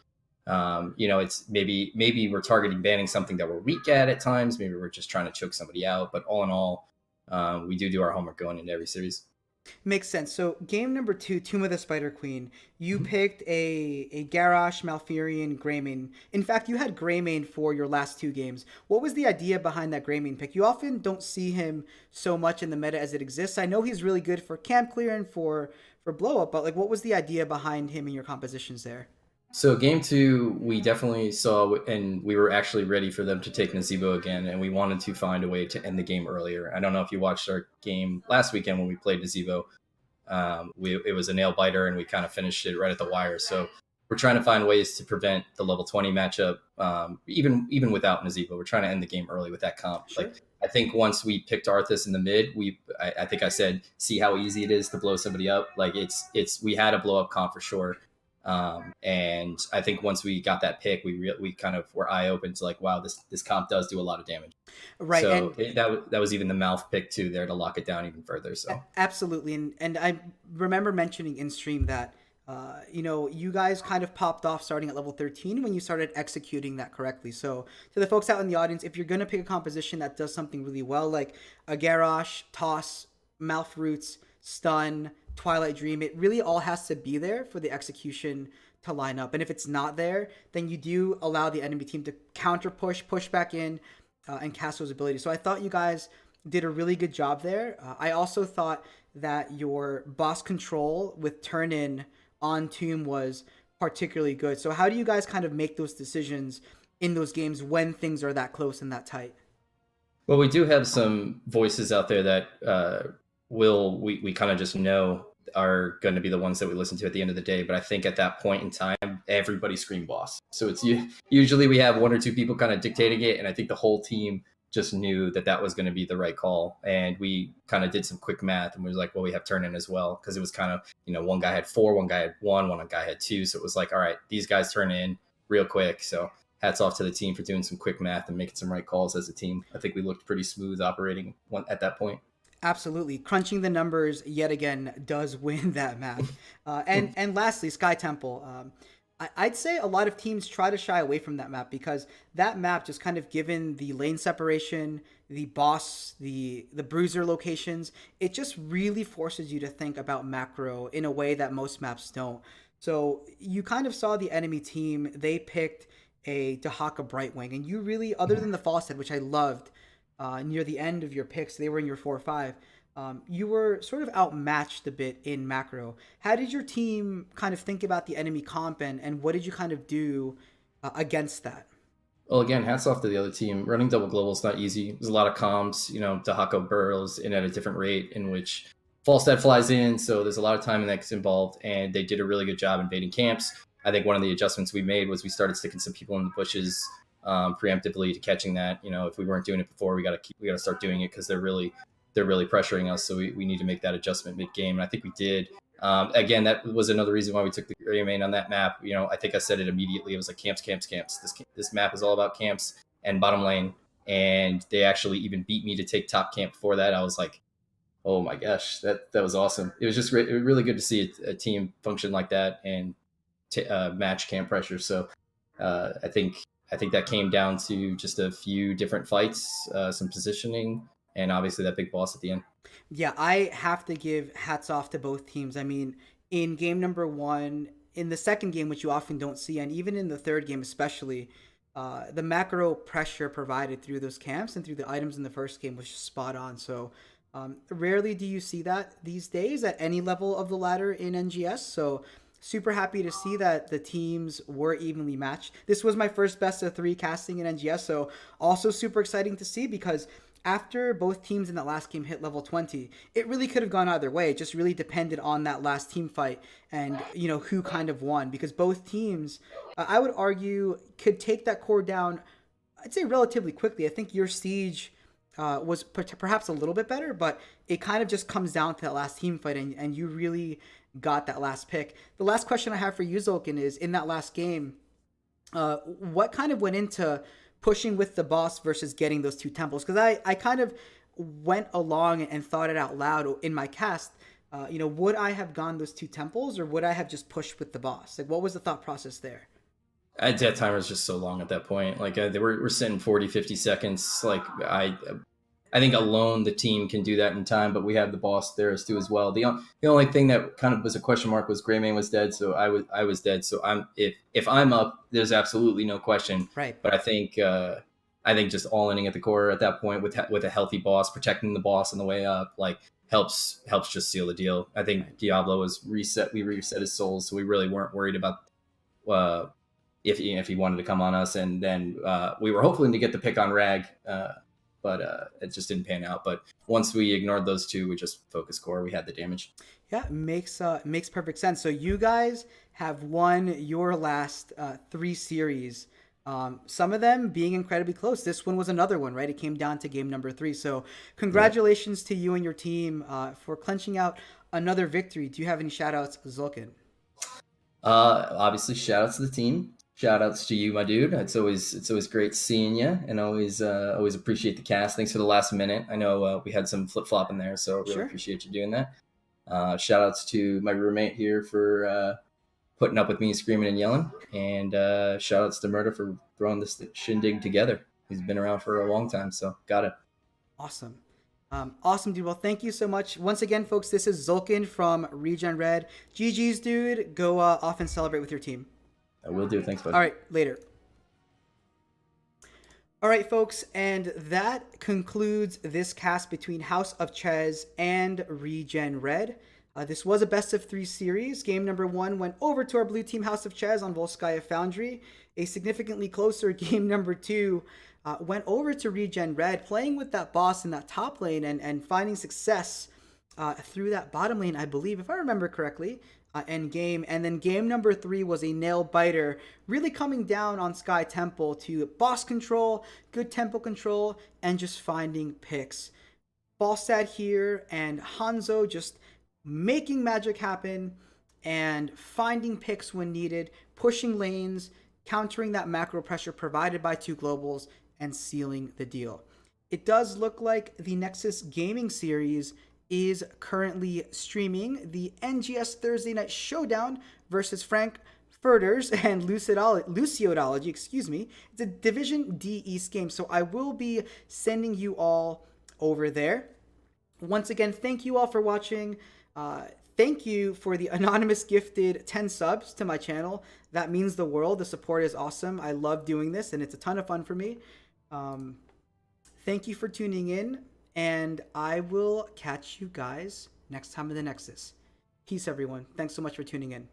It's maybe we're targeting banning something that we're weak at times. Maybe we're just trying to choke somebody out. But all in all, we do our homework going into every series. Makes sense. So game number 2, Tomb of the Spider Queen. You Mhm. picked a Garrosh, Malfurion, Greymane. In fact, you had Greymane for your last two games. What was the idea behind that Greymane pick? You often don't see him so much in the meta as it exists. I know he's really good for camp clear and for blow up, but like, what was the idea behind him in your compositions there? So game two, we definitely saw, and we were actually ready for them to take Nazebo again, and we wanted to find a way to end the game earlier. I don't know if you watched our game last weekend when we played Nazebo. It was a nail biter, and we kind of finished it right at the wire. So we're trying to find ways to prevent the level 20 matchup, even without Nazebo. We're trying to end the game early with that comp. Sure. Like I think once we picked Arthas in the mid, I think I said, see how easy it is to blow somebody up. Like we had a blow up comp for sure. And I think once we got that pick, we kind of were eye open to like, wow, this comp does do a lot of damage. Right. So And that was even the mouth pick too there to lock it down even further. So absolutely. And I remember mentioning in stream that, you guys kind of popped off starting at level 13 when you started executing that correctly. So, to the folks out in the audience, if you're going to pick a composition that does something really well, like a Garrosh, Toss, Mouth Roots, Stun, Twilight Dream, it really all has to be there for the execution to line up. And if it's not there, then you do allow the enemy team to counter push back in, and cast those abilities. So I thought you guys did a really good job there. I also thought that your boss control with turn in on Tomb was particularly good. So how do you guys kind of make those decisions in those games when things are that close and that tight? well, we do have some voices out there that we kind of just know are going to be the ones that we listen to at the end of the day. But I think at that point in time, everybody scream boss. So usually we have one or two people kind of dictating it, and I think the whole team just knew that was going to be the right call. And we kind of did some quick math, and we was like, well, we have turn in as well, because it was kind of one guy had 4, one guy had 1, one guy had 2. So it was like, all right, these guys turn in real quick. So hats off to the team for doing some quick math and making some right calls as a team. I think we looked pretty smooth operating at that point. Absolutely, crunching the numbers yet again does win that map. And lastly, Sky Temple. I'd say a lot of teams try to shy away from that map because that map, just kind of given the lane separation, the boss, the bruiser locations, it just really forces you to think about macro in a way that most maps don't. So you kind of saw the enemy team; they picked a Dahaka Brightwing, and you really, other than the Fawcett, which I loved, near the end of your picks, they were in your 4 or 5. You were sort of outmatched a bit in macro. How did your team kind of think about the enemy comp, and what did you kind of do against that? Well, again, hats off to the other team. Running double global is not easy. There's a lot of comms. Dahako burrows in at a different rate, in which Falstad flies in. So there's a lot of time that gets involved, and they did a really good job invading camps. I think one of the adjustments we made was we started sticking some people in the bushes preemptively to catching that. If we weren't doing it before, we got to start doing it because they're really pressuring us. So we need to make that adjustment mid game, and I think we did. Again, that was another reason why we took the gray main on that map. I think I said it immediately. It was like camps, camps, camps. This map is all about camps and bottom lane. And they actually even beat me to take top camp before that. I was like, oh my gosh, that was awesome. It was just really good to see a team function like that and match camp pressure. So I think that came down to just a few different fights, some positioning, and obviously that big boss at the end. Yeah, I have to give hats off to both teams. I mean, in game number 1, in the second game, which you often don't see, and even in the third game especially, the macro pressure provided through those camps and through the items in the first game was just spot on. So rarely do you see that these days at any level of the ladder in NGS. So super happy to see that the teams were evenly matched. This was my first best of 3 casting in NGS, so also super exciting to see, because after both teams in that last game hit level 20, it really could have gone either way. It just really depended on that last team fight and, who kind of won, because both teams, I would argue, could take that core down, I'd say relatively quickly. I think your Siege was perhaps a little bit better, but it kind of just comes down to that last team fight, and you really got that last pick. The last question I have for you, Zolkin, is in that last game, what kind of went into pushing with the boss versus getting those 2 temples? Because I kind of went along and thought it out loud in my cast. Would I have gone those 2 temples, or would I have just pushed with the boss? Like, what was the thought process there? Death timer was just so long at that point. Like we're sitting 40, 50 seconds. Like I think alone the team can do that in time, but we have the boss there too as well. The only thing that kind of was a question mark was Greymane was dead, so I was dead. So if I'm up, there's absolutely no question. Right. But I think just all inning at the core at that point with a healthy boss, protecting the boss on the way up, like helps just seal the deal. I think right. Diablo was reset. We reset his souls, so we really weren't worried about if he wanted to come on us. And then we were hoping to get the pick on Rag. But it just didn't pan out. But once we ignored those 2, we just focused core. We had the damage. Yeah, makes perfect sense. So you guys have won your last 3 series. Some of them being incredibly close. This one was another one, right? It came down to game number 3. So congratulations to you and your team for clenching out another victory. Do you have any shout outs, Zolkin? Obviously, shout outs to the team. Shout outs to you, my dude. It's always great seeing you, and always appreciate the cast. Thanks for the last minute. I know we had some flip flop in there, so really sure. Appreciate you doing that. Shout outs to my roommate here for putting up with me screaming and yelling, and shout outs to Murda for throwing this shindig together. He's been around for a long time, so got it. Awesome. Awesome, dude. Well, thank you so much. Once again, folks, this is Zolkin from ReGen Red. GG's, dude. Go off and celebrate with your team. I will do. Thanks, buddy. All right, later. All right, folks, and that concludes this cast between House of Chez and ReGen Red. This was a best of 3 series. Game number 1 went over to our blue team, House of Chez, on Volskaya Foundry. A significantly closer game number 2 went over to ReGen Red, playing with that boss in that top lane and finding success through that bottom lane, I believe, if I remember correctly. End game. And then game number 3 was a nail biter, really coming down on Sky Temple to boss control, good tempo control, and just finding picks. Ballstad here and Hanzo just making magic happen and finding picks when needed, pushing lanes, countering that macro pressure provided by 2 globals, and sealing the deal. It does look like the Nexus Gaming Series is currently streaming the NGS Thursday Night Showdown versus Frank Furters and Luciodology, excuse me. It's a Division D East game, so I will be sending you all over there. Once again, thank you all for watching. Thank you for the anonymous gifted 10 subs to my channel. That means the world. The support is awesome. I love doing this, and it's a ton of fun for me. Thank you for tuning in. And I will catch you guys next time in the Nexus. Peace, everyone. Thanks so much for tuning in.